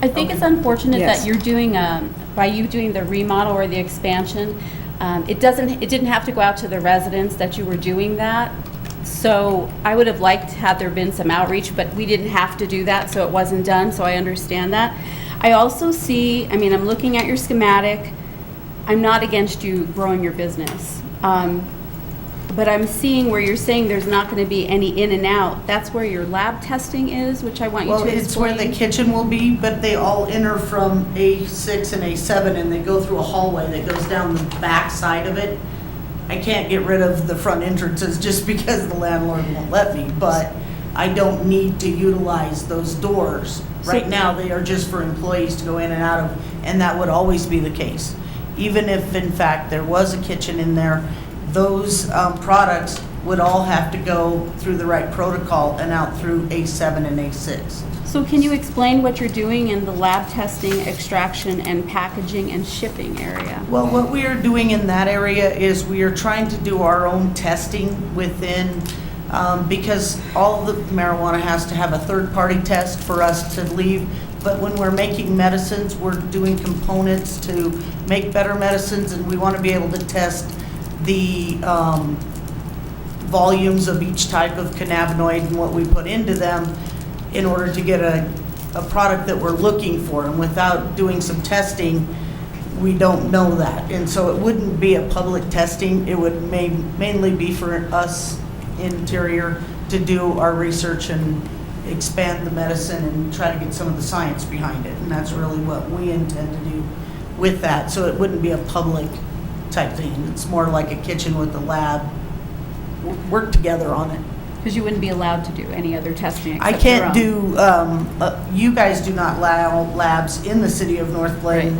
I think it's unfortunate Yes. that you're doing, by you doing the remodel or the expansion, it didn't have to go out to the residents that you were doing that. So I would have liked to have there been some outreach, but we didn't have to do that, so it wasn't done, so I understand that. I also see, I mean, I'm looking at your schematic. I'm not against you growing your business. But I'm seeing where you're saying there's not going to be any in and out. That's where your lab testing is, which I want you to explain. Well, it's where the kitchen will be, but they all enter from A6 and A7, and they go through a hallway that goes down the back side of it. I can't get rid of the front entrances just because the landlord won't let me, but I don't need to utilize those doors. Right now, they are just for employees to go in and out of, and that would always be the case. Even if, in fact, there was a kitchen in there, those products would all have to go through the right protocol and out through A7 and A6. So can you explain what you're doing in the lab testing, extraction, and packaging and shipping area? Well, what we are doing in that area is we are trying to do our own testing within, because all of the marijuana has to have a third-party test for us to leave. But when we're making medicines, we're doing components to make better medicines, and we want to be able to test the volumes of each type of cannabinoid and what we put into them in order to get a product that we're looking for. And without doing some testing, we don't know that. And so it wouldn't be a public testing. It would mainly be for us Interior to do our research and expand the medicine and try to get some of the science behind it. And that's really what we intend to do with that. So it wouldn't be a public type thing. It's more like a kitchen with a lab. Work together on it. Because you wouldn't be allowed to do any other testing I except your can't own. do, you guys do not allow labs in the city of Northglenn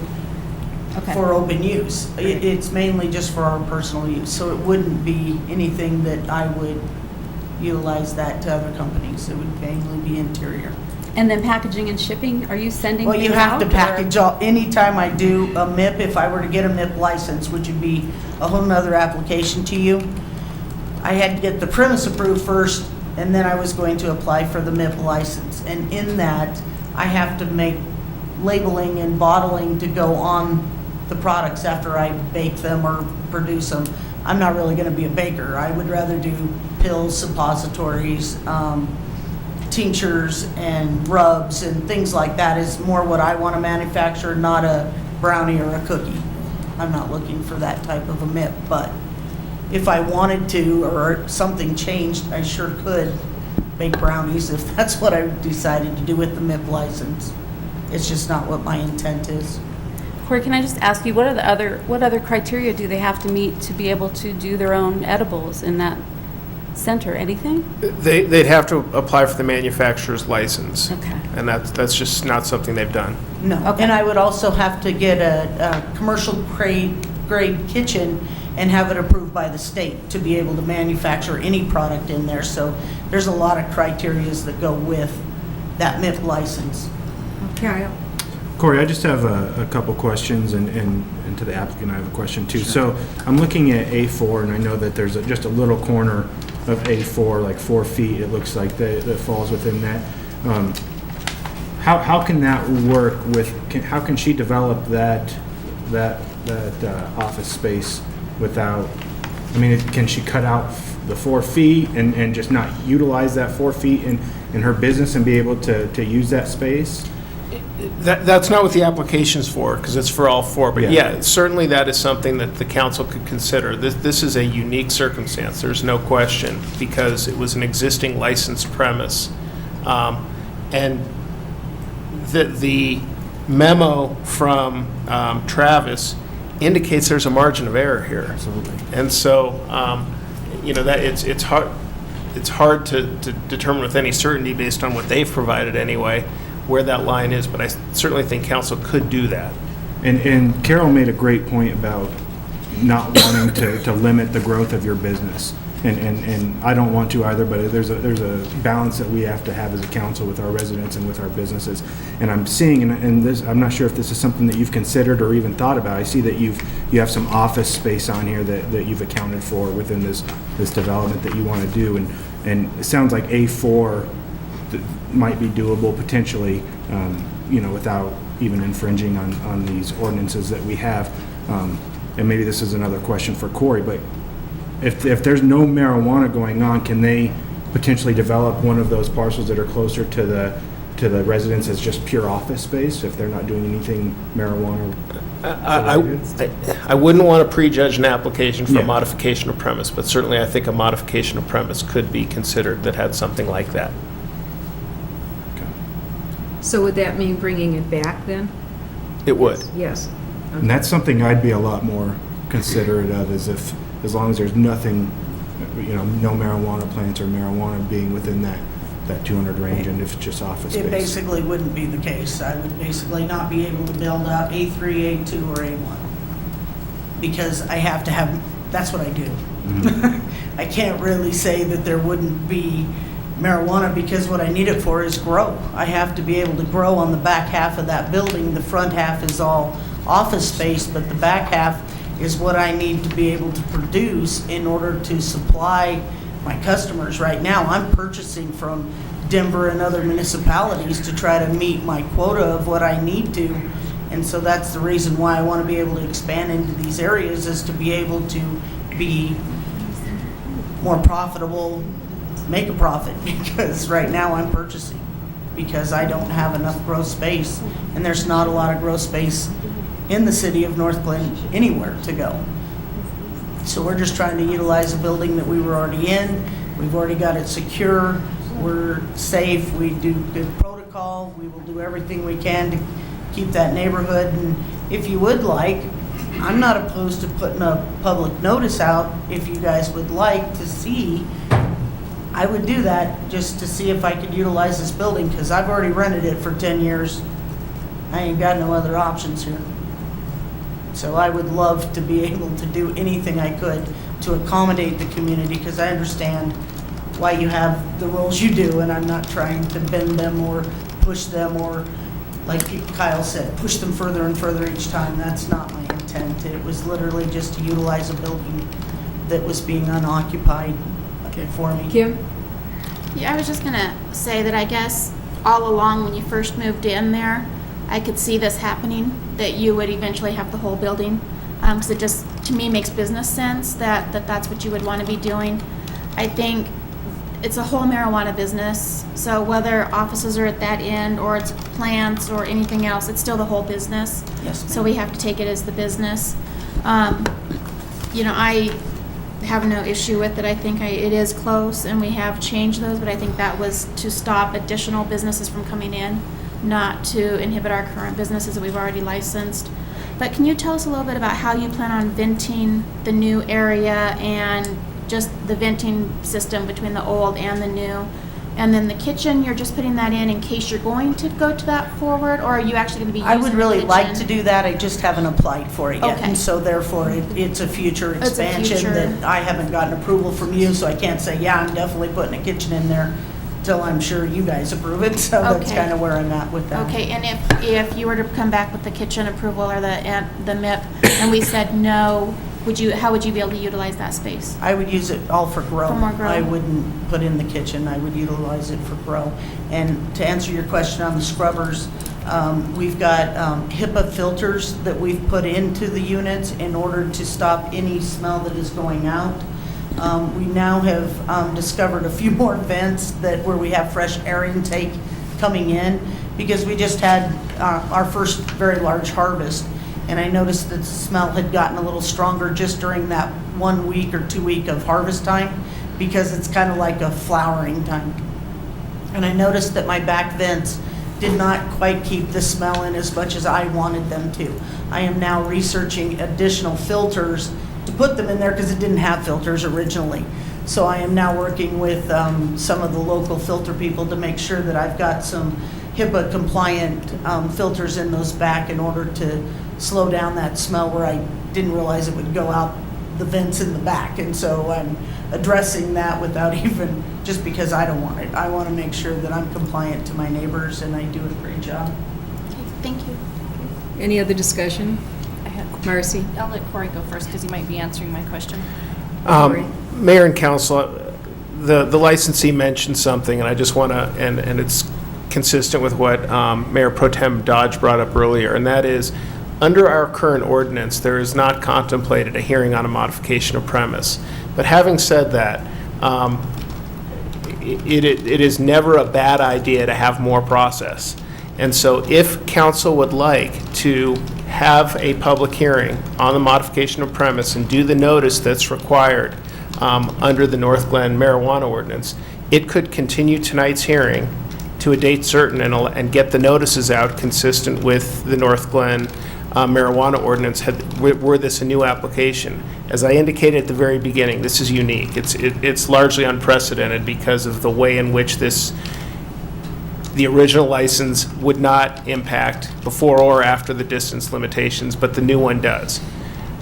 Okay. for open use. It's mainly just for our personal use, so it wouldn't be anything that I would utilize that to other companies. It would mainly be Interior. And then packaging and shipping, are you sending Well, you things have to out, or- package all, anytime I do a MIP, if I were to get a MIP license, which would be a whole nother application to you, I had to get the premise approved first, and then I was going to apply for the MIP license. And in that, I have to make labeling and bottling to go on the products after I bake them or produce them. I'm not really going to be a baker. I would rather do pills, suppositories, tinctures, and rubs, and things like that is more what I want to manufacture, not a brownie or a cookie. I'm not looking for that type of a MIP, but if I wanted to, or something changed, I sure could bake brownies if that's what I decided to do with the MIP license. It's just not what my intent is. Corey, can I just ask you, what other criteria do they have to meet to be able to do their own edibles in that center? Anything? They'd have to apply for the manufacturer's license. Okay. And that's just not something they've done. No, and I would also have to get a commercial grade kitchen and have it approved by the state to be able to manufacture any product in there. So there's a lot of criterias that go with that MIP license. Kyle? Corey, I just have a couple questions, and to the applicant, I have a question too. So I'm looking at A4, and I know that there's just a little corner of A4, like 4 feet, it looks like, that falls within that. How can that work with, how can she develop that office space without, I mean, can she cut out the 4 feet and just not utilize that 4 feet? And in her business and be able to use that space? That's not what the application's for, because it's for all four, but Yeah. yeah, certainly that is something that the council could consider. This is a unique circumstance, there's no question, because it was an existing licensed premise. And the memo from Travis indicates there's a margin of error here. Absolutely. And so, that it's hard to determine with any certainty based on what they've provided anyway, where that line is, but I certainly think council could do that. And Carol made a great point about not wanting to limit the growth of your business. And I don't want to either, but there's a balance that we have to have as a council with our residents and with our businesses. And I'm seeing, and this, I'm not sure if this is something that you've considered or even thought about. I see that you have some office space on here that you've accounted for within this development that you want to do. And it sounds like A4 might be doable potentially, without even infringing on these ordinances that we have. And maybe this is another question for Corey, but if there's no marijuana going on, can they potentially develop one of those parcels that are closer to the residents as just pure office space if they're not doing anything marijuana? I wouldn't want to prejudge an application for Yeah. a modification of premise, but certainly I think a modification of premise could be considered that had something like that. So would that mean bringing it back then? It would. Yes. And that's something I'd be a lot more considerate of, as long as there's nothing, no marijuana plants or marijuana being within that 200 range, and if it's just office space. It basically wouldn't be the case. I would basically not be able to build out A3, A2, or A1. Because I have to have, that's what I do. I can't really say that there wouldn't be marijuana because what I need it for is grow. I have to be able to grow on the back half of that building. The front half is all office space, but the back half is what I need to be able to produce in order to supply my customers. Right now, I'm purchasing from Denver and other municipalities to try to meet my quota of what I need to. And so that's the reason why I want to be able to expand into these areas, is to be able to be more profitable, make a profit, because right now I'm purchasing because I don't have enough growth space, and there's not a lot of growth space in the city of Northglenn anywhere to go. So we're just trying to utilize a building that we were already in. We've already got it secure. We're safe. We do good protocol. We will do everything we can to keep that neighborhood. And if you would like, I'm not opposed to putting a public notice out. If you guys would like to see, I would do that just to see if I could utilize this building, because I've already rented it for 10 years. I ain't got no other options here. So I would love to be able to do anything I could to accommodate the community, because I understand why you have the rules you do, and I'm not trying to bend them or push them or, like Kyle said, push them further and further each time. That's not my intent. It was literally just to utilize a building that was being unoccupied for me. Kim? Yeah, I was just gonna say that I guess all along when you first moved in there, I could see this happening, that you would eventually have the whole building. Because it just, to me, makes business sense that that's what you would want to be doing. I think it's a whole marijuana business, so whether offices are at that end or it's plants or anything else, it's still the whole business. Yes, ma'am. So we have to take it as the business. I have no issue with it. I think it is close, and we have changed those, but I think that was to stop additional businesses from coming in, not to inhibit our current businesses that we've already licensed. But can you tell us a little bit about how you plan on venting the new area and just the venting system between the old and the new? And then the kitchen, you're just putting that in case you're going to go to that forward, or are you actually going to be using I would really the like kitchen? to do that. I just haven't applied for it yet. Okay. And so therefore, it's a future It's a expansion future. that I haven't gotten approval from you, so I can't say, yeah, I'm definitely putting a kitchen in there till I'm sure you guys approve it. So that's Okay. kind of where I'm at with that. Okay, and if you were to come back with the kitchen approval or the MIP, and we said no, how would you be able to utilize that space? I would use it all for grow. For more grow? I wouldn't put in the kitchen. I would utilize it for grow. And to answer your question on the scrubbers, we've got HIPAA filters that we've put into the units in order to stop any smell that is going out. We now have discovered a few more vents where we have fresh air intake coming in, because we just had our first very large harvest, and I noticed that the smell had gotten a little stronger just during that 1 week or 2 week of harvest time, because it's kind of like a flowering time. And I noticed that my back vents did not quite keep the smell in as much as I wanted them to. I am now researching additional filters to put them in there, because it didn't have filters originally. So I am now working with some of the local filter people to make sure that I've got some HIPAA compliant filters in those back, in order to slow down that smell, where I didn't realize it would go out the vents in the back. And so I'm addressing that without even, just because I don't want it. I want to make sure that I'm compliant to my neighbors, and I do a great job. Thank you. Any other discussion? Marcy? I'll let Corey go first because he might be answering my question. Mayor and council, the licensee mentioned something, and I just want to, and it's consistent with what Mayor Pro Tem Dodge brought up earlier, and that is, under our current ordinance, there is not contemplated a hearing on a modification of premise. But having said that, it is never a bad idea to have more process. And so if council would like to have a public hearing on the modification of premise and do the notice that's required under the Northglenn marijuana ordinance, it could continue tonight's hearing to a date certain and get the notices out consistent with the Northglenn marijuana ordinance were this a new application. As I indicated at the very beginning, this is unique. It's largely unprecedented because of the way in which the original license would not impact before or after the distance limitations, but the new one does,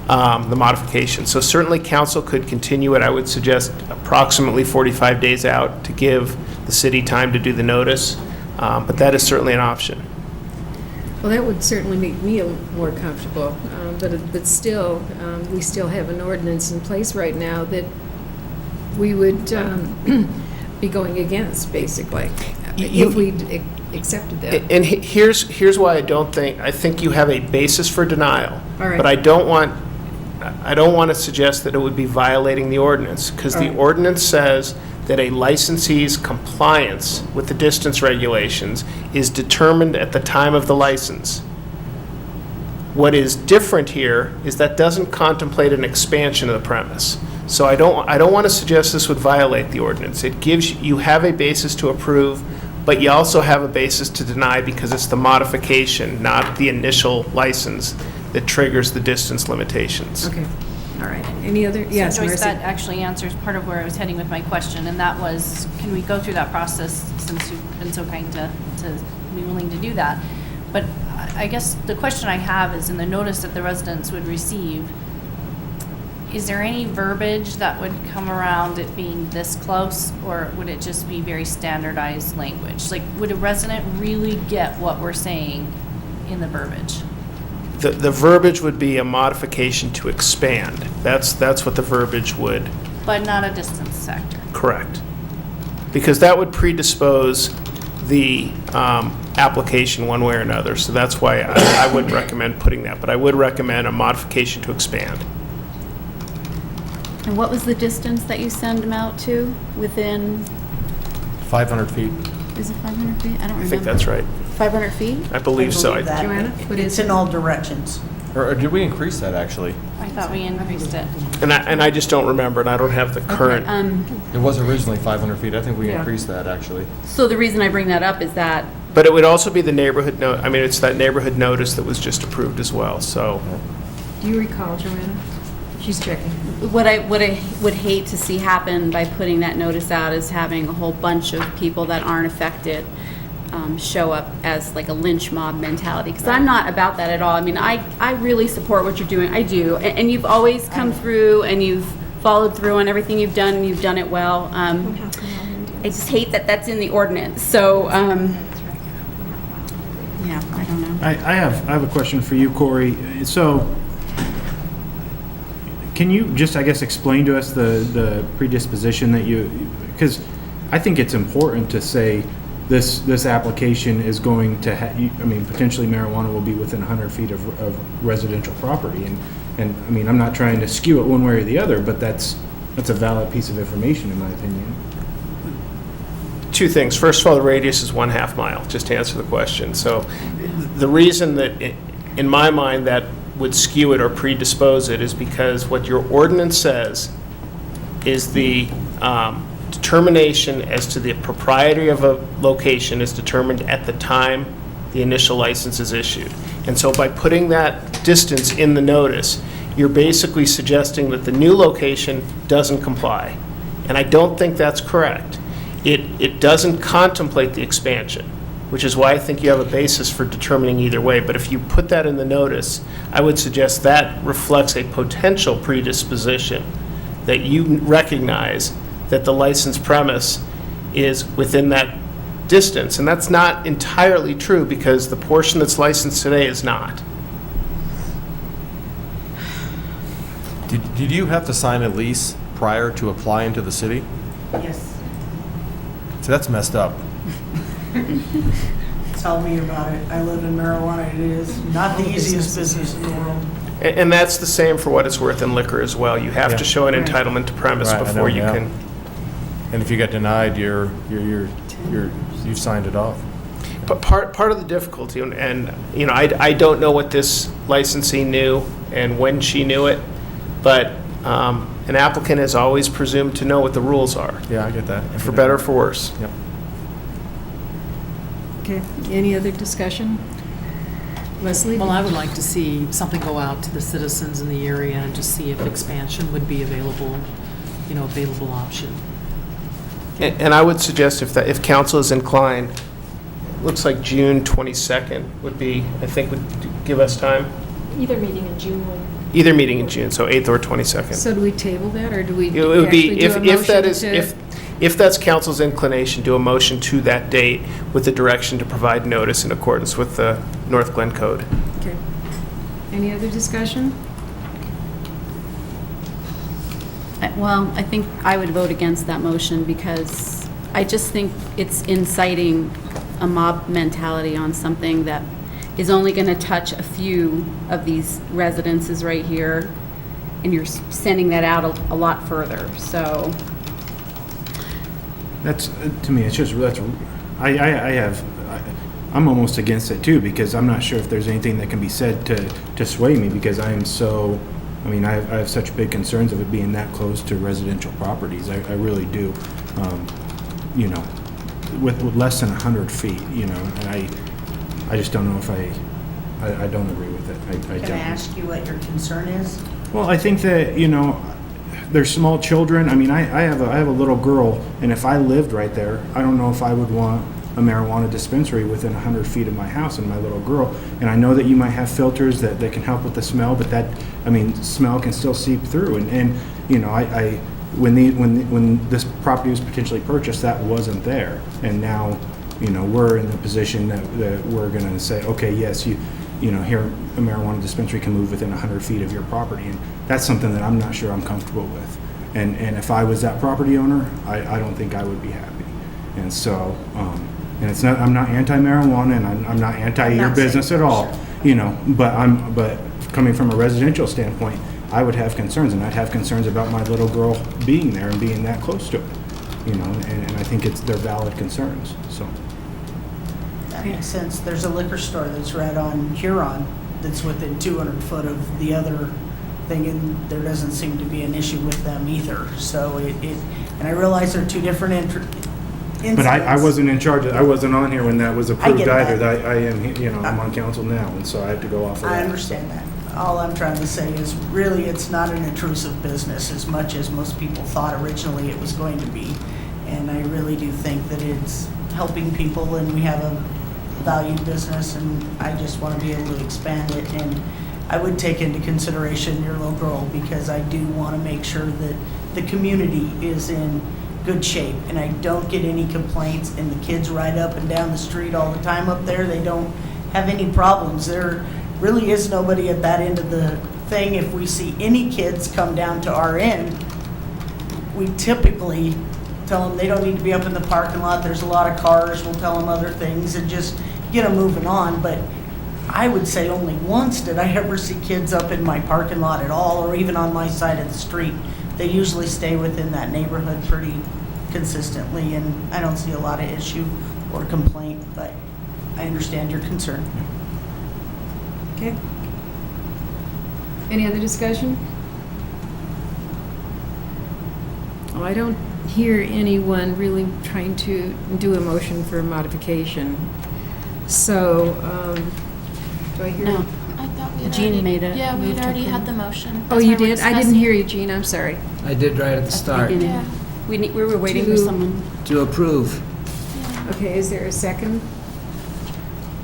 the modification. So certainly council could continue it. I would suggest approximately 45 days out to give the city time to do the notice, but that is certainly an option. Well, that would certainly make me more comfortable, but still, we still have an ordinance in place right now that we would be going against, basically, if we accepted that. And here's why I think you have a basis for denial. All right. But I don't want to suggest that it would be violating the ordinance, because the ordinance says that a licensee's compliance with the distance regulations is determined at the time of the license. What is different here is that doesn't contemplate an expansion of the premise. So I don't want to suggest this would violate the ordinance. It gives you have a basis to approve, but you also have a basis to deny, because it's the modification, not the initial license, that triggers the distance limitations. Okay, all right. Any other? Yes, So Joyce, Marcy? that actually answers part of where I was heading with my question, and that was, can we go through that process, since you've been so kind to be willing to do that? But I guess the question I have is, in the notice that the residents would receive, is there any verbiage that would come around it being this close, or would it just be very standardized language? Like, would a resident really get what we're saying in the verbiage? The verbiage would be a modification to expand. That's what the verbiage would. But not a distance sector. Correct. Because that would predispose the application one way or another. So that's why I wouldn't recommend putting that. But I would recommend a modification to expand. And what was the distance that you send them out to within, 500 feet. is it 500 feet? I don't remember. I think that's right. 500 feet? I believe so. that. Joanna, what It's is in all directions. Or did we increase that, actually? I thought we increased it. And I just don't remember, and I don't have the current. It was originally 500 feet. I think we Yeah. increased that, actually. So the reason I bring that up is that, But it would also be the neighborhood note. I mean, it's that neighborhood notice that was just approved as well. So do you recall, Joanna? She's checking. what I would hate to see happen by putting that notice out is having a whole bunch of people that aren't affected show up as like a lynch mob mentality, because I'm not about that at all. I mean, I really support what you're doing. I do. And you've always come through and you've followed through on everything you've done, and you've done it well. I just hate that that's in the ordinance. So, yeah, I don't know. I have a question for you, Corey. So, can you just, I guess, explain to us the predisposition that you, because I think it's important to say this application is going to, I mean, potentially marijuana will be within 100 feet of residential property. And I mean, I'm not trying to skew it one way or the other, but that's that's a valid piece of information, in my opinion. Two things. First of all, the radius is 1/2 mile, just to answer the question. So the reason that, in my mind, that would skew it or predispose it is because what your ordinance says is the determination as to the propriety of a location is determined at the time the initial license is issued. And so by putting that distance in the notice, you're basically suggesting that the new location doesn't comply. And I don't think that's correct. It doesn't contemplate the expansion, which is why I think you have a basis for determining either way. But if you put that in the notice, I would suggest that reflects a potential predisposition, that you recognize that the licensed premise is within that distance. And that's not entirely true, because the portion that's licensed today is not. Did you have to sign a lease prior to applying to the city? Yes. So that's messed up. Tell me about it. I live in marijuana. It is not the easiest business in the world. And that's the same for what it's worth in liquor as well. You have to show an entitlement to premise Right, I know, before you yeah. can. And if you get denied, you've signed it off. But part of the difficulty, and you know, I don't know what this licensee knew and when she knew it, but an applicant is always presumed to know what the rules are. Yeah, I get that. For better or for worse. Yep. Okay, any other discussion? Leslie? Well, I would like to see something go out to the citizens in the area and just see if expansion would be available option. And I would suggest if council is inclined, it looks like June 22nd would be, I think, would give us time. Either meeting in June would. Either meeting in June, so 8th or 22nd. So do we table that, or do we It would be, actually do a if that motion is, to- if that's council's inclination, do a motion to that date with the direction to provide notice in accordance with the Northglenn Code. Okay. Any other discussion? Well, I think I would vote against that motion because I just think it's inciting a mob mentality on something that is only going to touch a few of these residences right here, and you're sending that out a lot further, so. That's, to me, it's just, I'm almost against it too, because I'm not sure if there's anything that can be said to sway me, because I am so, I have such big concerns of it being that close to residential properties. I really do. With less than 100 feet, and I just don't know if I don't agree with it. Can I ask you what your concern is? Well, I think that, there's small children. I have a little girl, and if I lived right there, I don't know if I would want a marijuana dispensary within 100 feet of my house and my little girl. And I know that you might have filters that can help with the smell, but smell can still seep through. And when this property was potentially purchased, that wasn't there. And now, we're in the position that we're going to say, okay, yes, here a marijuana dispensary can move within 100 feet of your property. And that's something that I'm not sure I'm comfortable with. And if I was that property owner, I don't think I would be happy. And so, and it's not, I'm not anti-marijuana, and I'm not anti your business at all, but coming from a residential standpoint, I would have concerns, and I'd have concerns about my little girl being there and being that close to it, and I think they're valid concerns, so. That makes sense. There's a liquor store that's right on Huron that's within 200 foot of the other thing, and there doesn't seem to be an issue with them either. So and I realize they're two different incidents. But I wasn't in charge I wasn't on here when that was approved either. that. I am, I'm on council now, and so I have to go off of that. I understand that. All I'm trying to say is really it's not an intrusive business as much as most people thought originally it was going to be. And I really do think that it's helping people, and we have a valued business, and I just want to be able to expand it. And I would take into consideration your little girl, because I do want to make sure that the community is in good shape, and I don't get any complaints, and the kids ride up and down the street all the time up there. They don't have any problems. There really is nobody at that end of the thing. If we see any kids come down to our end, we typically tell them they don't need to be up in the parking lot. There's a lot of cars. We'll tell them other things and just get them moving on. But I would say only once did I ever see kids up in my parking lot at all, or even on my side of the street. they usually stay within that neighborhood pretty consistently, and I don't see a lot of issue or complaint, but I understand your concern. Okay. Any other discussion? Oh, I don't hear anyone really trying to do a motion for modification. So, do I hear? No. I thought we had Jean already- made it. Yeah, we Move had to already had approve. the motion. Oh, That's you why we're did? I didn't discussing. hear you, Jean, I'm sorry. I did right at the At the start. beginning. Yeah. We were waiting for To- someone. To approve. Okay, is there a second?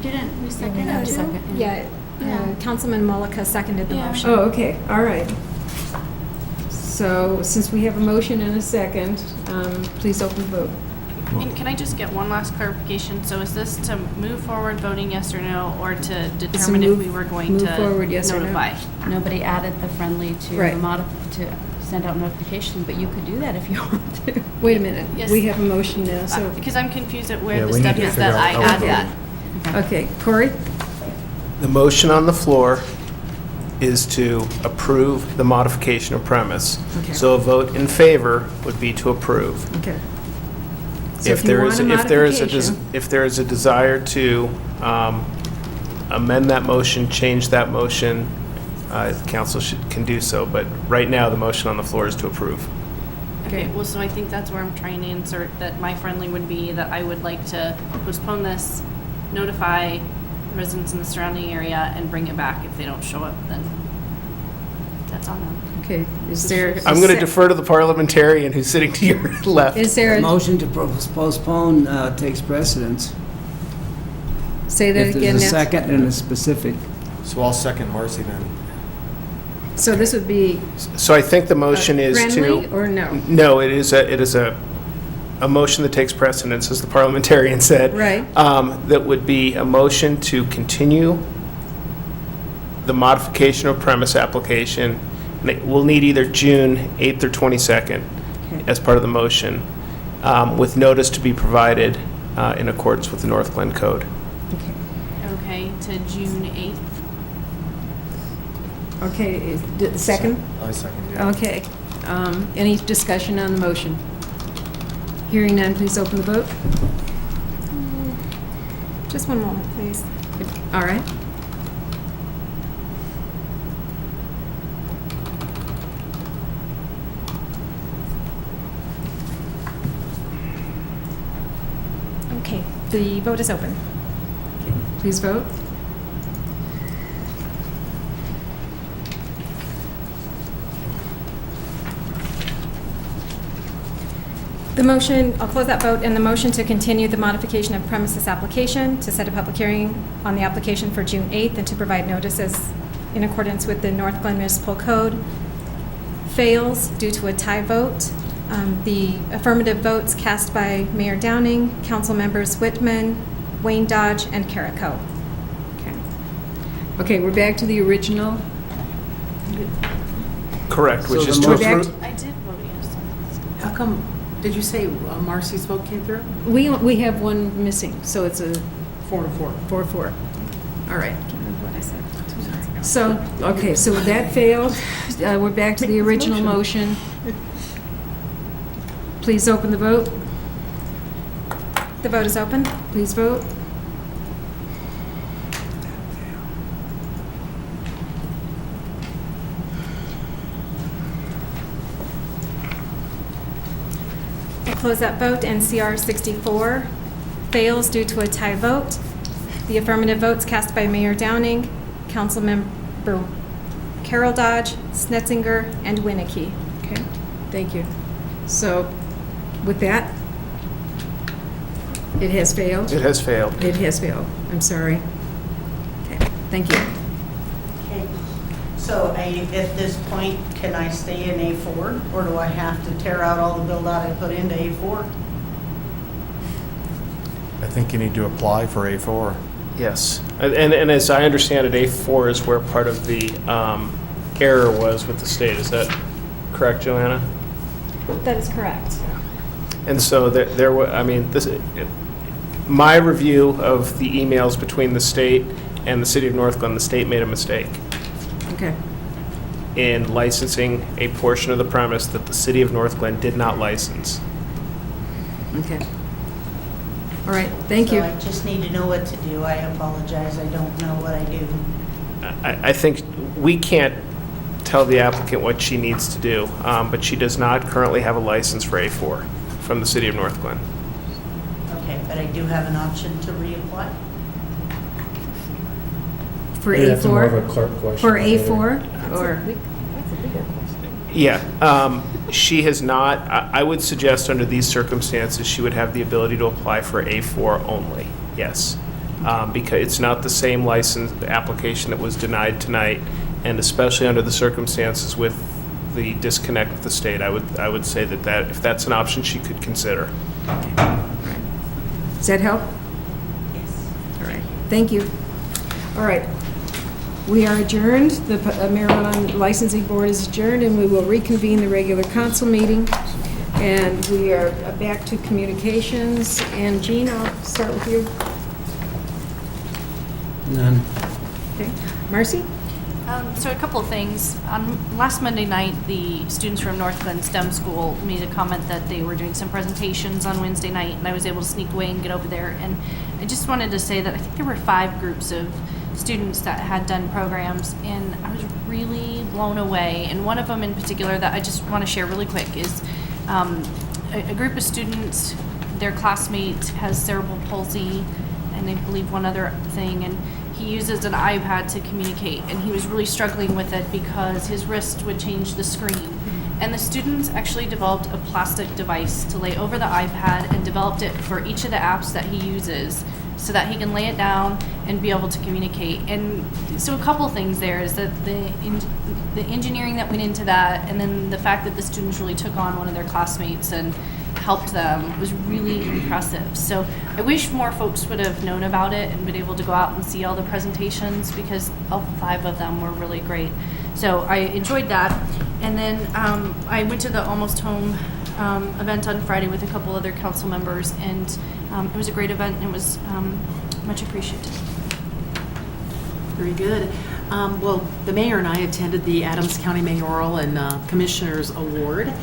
Didn't we second have it a too? second. Yeah, Councilman Mullica seconded the Yeah. motion. Oh, okay, all right. So, since we have a motion and a second, please open the vote. And can I just get one last clarification? So is this to move forward voting yes or no, or to determine if move- we were going move to forward, yes or no. notify? Nobody added the friendly to Right. to send out notification, but you could do that if you want to. Wait a minute, Yes. we have a motion now, so, Because I'm confused at where Yeah, the we need step to is figure that out I how we add vote. that. okay, Corey? The motion on the floor is to approve the modification of premise. Okay. So a vote in favor would be to approve. Okay. So If you there want is, a if there is a, modification- if there is a desire to amend that motion, change that motion, council can do so, but right now, the motion on the floor is to approve. Okay, well, so I think that's where I'm trying to insert that my friendly would be that I would like to postpone this, notify residents in the surrounding area, and bring it back. If they don't show up, then that's on them. Okay, is there? I'm going to defer to the parliamentarian who's sitting to your left. Is there, The a- motion to postpone takes precedence. say that If again, there's a Nancy? second and a specific. So I'll second Marcy then. So this would be So I think the motion is to. friendly or no? No, it is a motion that takes precedence, as the parliamentarian said. Right. That would be a motion to continue the modification of premise application. And it will need either June 8th or 22nd Okay. as part of the motion, with notice to be provided in accordance with the Northglenn Code. Okay, to June 8th. Okay, second? I second, yeah. Okay. Any discussion on the motion? Hearing none, please open the vote. Just one moment, please. All right. Okay, the vote is open. Please vote. The motion, I'll close that vote, and the motion to continue the modification of premises application to set a public hearing on the application for June 8th and to provide notices in accordance with the Northglenn Municipal Code fails due to a tie vote. The affirmative votes cast by Mayor Downing, council members Whitman, Wayne Dodge, and Carrico. Okay. Okay, we're back to the original. Correct, which So is the to motion- approve. I did vote yes. How come, did you say Marcy's vote came through? We have one missing, so it's a 4-4. 4-4. All right. Can't remember what I said 2 minutes ago. So, okay, so that failed. We're back to the original motion. Please open the vote. The vote is open. Please vote. I close that vote, and CR 64 fails due to a tie vote. The affirmative votes cast by Mayor Downing, Councilmember Carol Dodge, Snetzinger, and Winnicky. Okay, thank you. So, with that, it has failed? It has failed. It has failed. I'm sorry. Okay, thank you. Okay, so at this point, can I stay in A4, or do I have to tear out all the build-out I put into A4? I think you need to apply for A4. Yes, and as I understand it, A4 is where part of the error was with the state. Is that correct, Joanna? That is correct. And so I mean, my review of the emails between the state and the city of Northglenn, the state made a mistake. Okay. in licensing a portion of the premise that the city of Northglenn did not license. Okay. All right, thank you. So I just need to know what to do. I apologize, I don't know what I do. I think we can't tell the applicant what she needs to do, but she does not currently have a license for A4 from the city of Northglenn. Okay, but I do have an option to reapply? For Yeah, that's more of A4? a clerk question. For A4? Or, Yeah, she has not, I would suggest under these circumstances, she would have the ability to apply for A4 only, yes. Because it's not the same license application that was denied tonight, and especially under the circumstances with the disconnect with the state, I would say that if that's an option, she could consider. does that help? Yes. All right, thank you. All right. We are adjourned. The Maryland Licensing Board is adjourned, and we will reconvene the regular council meeting. And we are back to communications. And Jean, I'll start with you. None. Okay. Marcy? So a couple of things. Last Monday night, the students from Northglenn STEM School made a comment that they were doing some presentations on Wednesday night, and I was able to sneak away and get over there. And I just wanted to say that I think there were 5 groups of students that had done programs, and I was really blown away. And one of them in particular that I just want to share really quick is a group of students, their classmate has cerebral palsy, and I believe one other thing, and he uses an iPad to communicate, and he was really struggling with it because his wrist would change the screen. And the students actually developed a plastic device to lay over the iPad and developed it for each of the apps that he uses so that he can lay it down and be able to communicate. And so a couple things there is that the engineering that went into that, and then the fact that the students really took on one of their classmates and helped them was really impressive. So I wish more folks would have known about it and been able to go out and see all the presentations, because all 5 of them were really great. So I enjoyed that. And then I went to the Almost Home event on Friday with a couple other council members, and it was a great event, and it was much appreciated. Very good. Well, the mayor and I attended the Adams County Mayoral and Commissioners Award,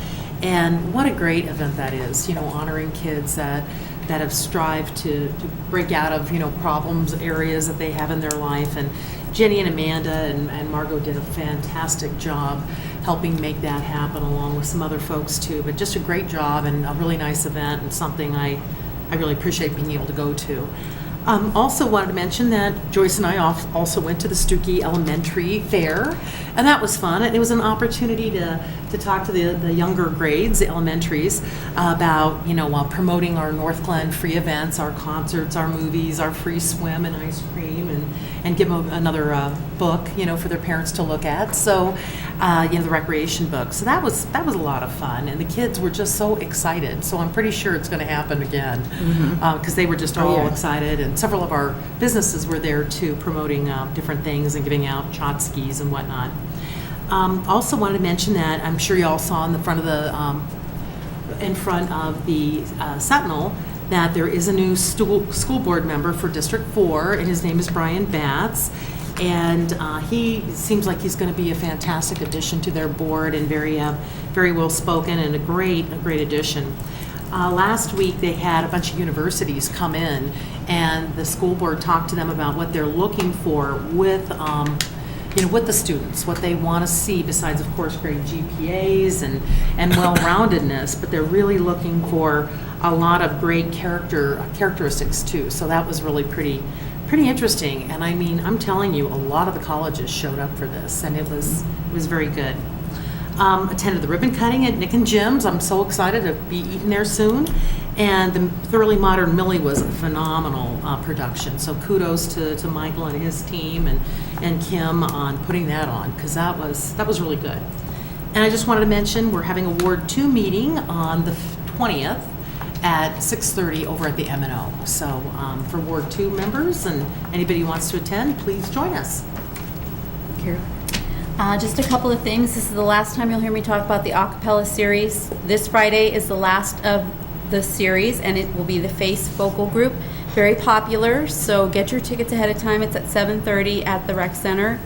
and what a great event that is, honoring kids that have strived to break out of, problems, areas that they have in their life. And Jenny and Amanda and Margot did a fantastic job helping make that happen, along with some other folks too. But just a great job and a really nice event, and something I really appreciate being able to go to. Also wanted to mention that Joyce and I also went to the Stookie Elementary Fair, and that was fun. It was an opportunity to talk to the younger grades, the elementaries, about promoting our Northglenn free events, our concerts, our movies, our free swim and ice cream, and give them another book, for their parents to look at. So, the recreation book. So that was a lot of fun, and the kids were just so excited. So I'm pretty sure it's going to happen again, because they were just all excited, and several of our businesses were there too, promoting different things and giving out tchotchkes and whatnot. Also wanted to mention that I'm sure you all saw in front of the Sentinel that there is a new school board member for District 4, and his name is Brian Batts. And he seems like he's going to be a fantastic addition to their board, and very well spoken, and a great addition. Last week they had a bunch of universities come in, and the school board talked to them about what they're looking for with with the students, what they want to see besides, of course, great GPAs and well-roundedness, but they're really looking for a lot of great characteristics too. So that was really pretty interesting. And I mean, I'm telling you, a lot of the colleges showed up for this, and it was very good. Attended the ribbon cutting at Nick and Jim's. I'm so excited to be eating there soon. And the Thoroughly Modern Millie was a phenomenal production. So kudos to Michael and his team and Kim on putting that on, because that was really good. And I just wanted to mention we're having a Ward 2 meeting on the 20th at 6:30 over at the M&O. So for Ward 2 members and anybody who wants to attend, please join us. Carol? Just a couple of things. This is the last time you'll hear me talk about the acapella series. This Friday is the last of the series, and it will be the Face vocal group. Very popular, so get your tickets ahead of time. It's at 7:30 at the Rec Center.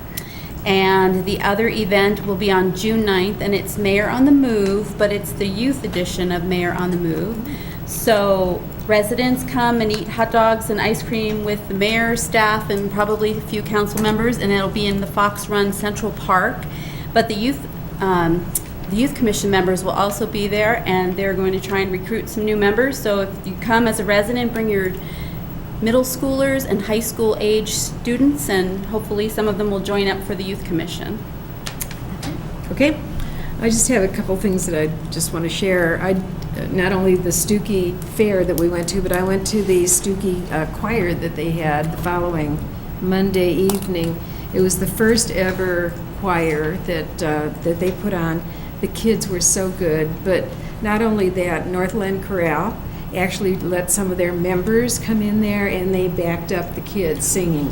And the other event will be on June 9th, and it's Mayor on the Move, but it's the youth edition of Mayor on the Move. So residents come and eat hot dogs and ice cream with the mayor, staff, and probably a few council members, and it'll be in the Fox Run Central Park. But the youth commission members will also be there, and they're going to try and recruit some new members. So if you come as a resident, bring your middle schoolers and high school age students, and hopefully some of them will join up for the youth commission. Okay, I just have a couple things that I just want to share. Not only the Stookie Fair that we went to, but I went to the Stookie choir that they had the following Monday evening. It was the first ever choir that they put on. The kids were so good, but not only that, Northglenn Chorale actually let some of their members come in there, and they backed up the kids singing.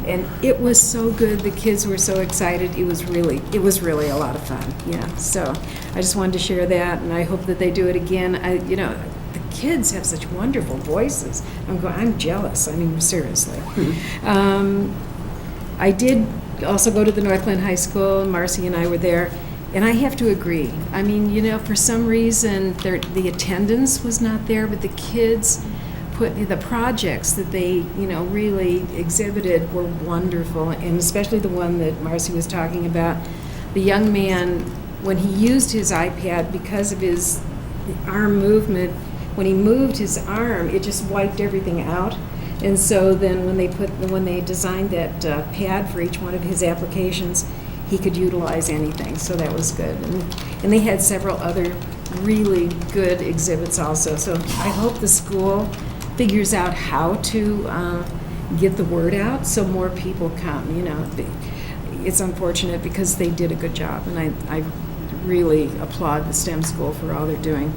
And it was so good. The kids were so excited. It was really a lot of fun. Yeah. So I just wanted to share that, and I hope that they do it again. The kids have such wonderful voices. I'm jealous. I mean, seriously. I did also go to the Northglenn High School. Marcy and I were there, and I have to agree. I mean, for some reason the attendance was not there, but the kids the projects that they, really exhibited were wonderful, and especially the one that Marcy was talking about. The young man, when he used his iPad, because of his arm movement, when he moved his arm, it just wiped everything out. And so then when they designed that pad for each one of his applications, he could utilize anything, so that was good. And they had several other really good exhibits also. So I hope the school figures out how to get the word out so more people come. It's unfortunate because they did a good job, and I really applaud the STEM school for all they're doing.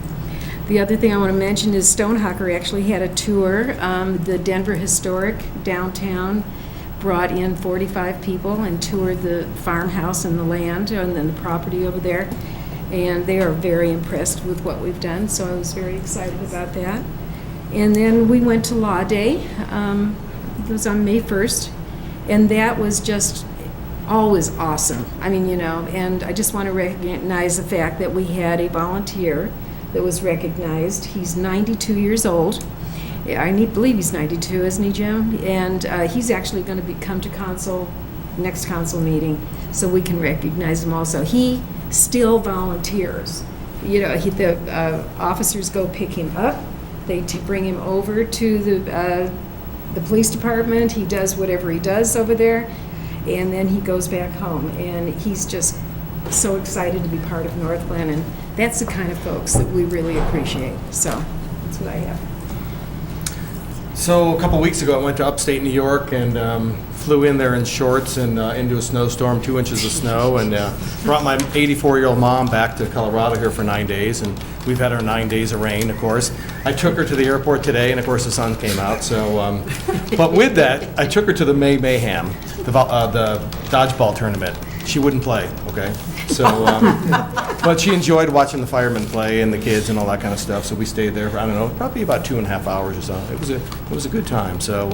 The other thing I want to mention is Stonehawker actually had a tour. The Denver Historic downtown brought in 45 people and toured the farmhouse and the land and then the property over there, and they are very impressed with what we've done, so I was very excited about that. And then we went to Law Day. It was on May 1st, and that was just always awesome. I mean, and I just want to recognize the fact that we had a volunteer that was recognized. He's 92 years old. I believe he's 92, isn't he, Jim? And he's actually going to come to next council meeting, so we can recognize him also. He still volunteers. The officers go pick him up. They bring him over to the police department. He does whatever he does over there, and then he goes back home. And he's just so excited to be part of Northglenn, and that's the kind of folks that we really appreciate. So that's what I have. So a couple weeks ago, I went to upstate New York and flew in there in shorts and into a snowstorm, 2 inches of snow, and brought my 84-year-old mom back to Colorado here for 9 days, and we've had our 9 days of rain, of course. I took her to the airport today, and of course the sun came out. So, but with that, I took her to the May Mayhem, the dodgeball tournament. She wouldn't play, okay? So, but she enjoyed watching the firemen play and the kids and all that kind of stuff. So we stayed there for, I don't know, probably about 2.5 hours or so. It was a good time. So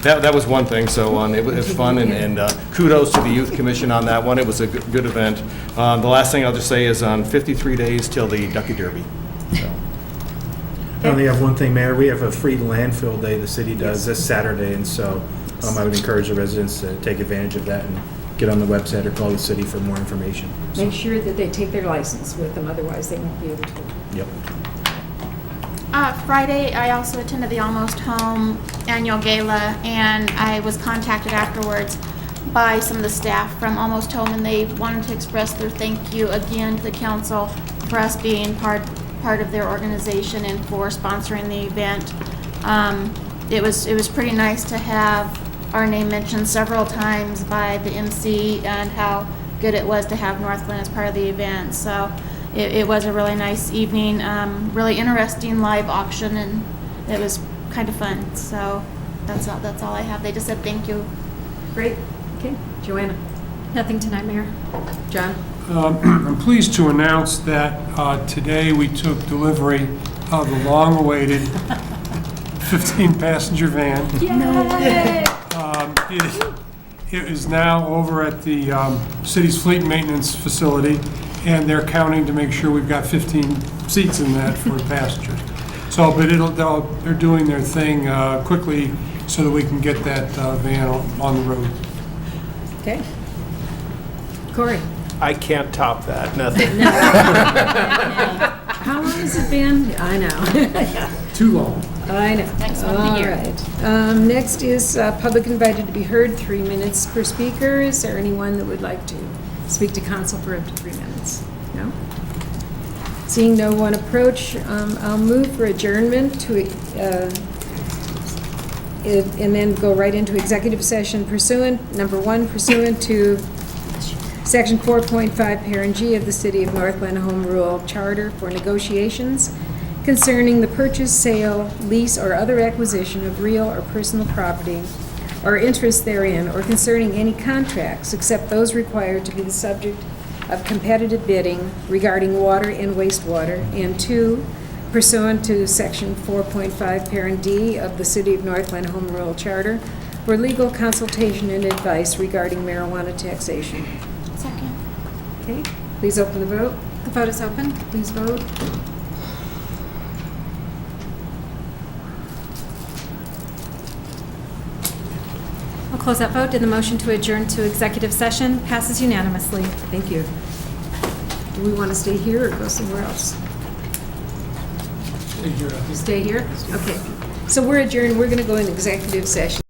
that was one thing. So it was fun, and kudos to the Youth Commission on that one. It was a good event. The last thing I'll just say is on 53 days till the Ducky Derby. So. I only have one thing, Mayor. We have a free landfill day the city does this Saturday, and so I would encourage the residents to take advantage of that and get on the website or call the city for more information. Make sure that they take their license with them, otherwise they won't be able to. Yep. Friday, I also attended the Almost Home annual gala, and I was contacted afterwards by some of the staff from Almost Home, and they wanted to express their thank you again to the council for us being part of their organization and for sponsoring the event. It was pretty nice to have our name mentioned several times by the MC and how good it was to have Northglenn as part of the event. So it was a really nice evening, really interesting live auction, and it was kind of fun. So that's all I have. They just said thank you. Great. Okay. Joanna? Nothing tonight, Mayor. John? I'm pleased to announce that today we took delivery of the long-awaited 15-passenger van. Yay! is now over at the city's fleet maintenance facility, and they're counting to make sure we've got 15 seats in that for passengers. So, but they're doing their thing quickly so that we can get that van on the road. Okay. Corey? I can't top that, nothing. How long has it been? I know. Too long. I know. Next one of the year. All right. Next is public invited to be heard, 3 minutes per speaker. Is there anyone that would like to speak to council for up to 3 minutes? No? Seeing no one approach, I'll move for adjournment to, and then go right into executive session pursuant, number 1, pursuant to Section 4.5, Parent G of the City of Northglenn Home Rule Charter for negotiations concerning the purchase, sale, lease, or other acquisition of real or personal property or interest therein, or concerning any contracts except those required to be the subject of competitive bidding regarding water and wastewater, and 2, pursuant to Section 4.5, Parent D of the City of Northglenn Home Rule Charter for legal consultation and advice regarding marijuana taxation. Second. Okay, please open the vote. The vote is open. Please vote. I'll close that vote. And the motion to adjourn to executive session passes unanimously. Thank you. Do we want to stay here or go somewhere else? Stay here, I think. Stay here? Okay. So we're adjourned. We're going to go into executive session.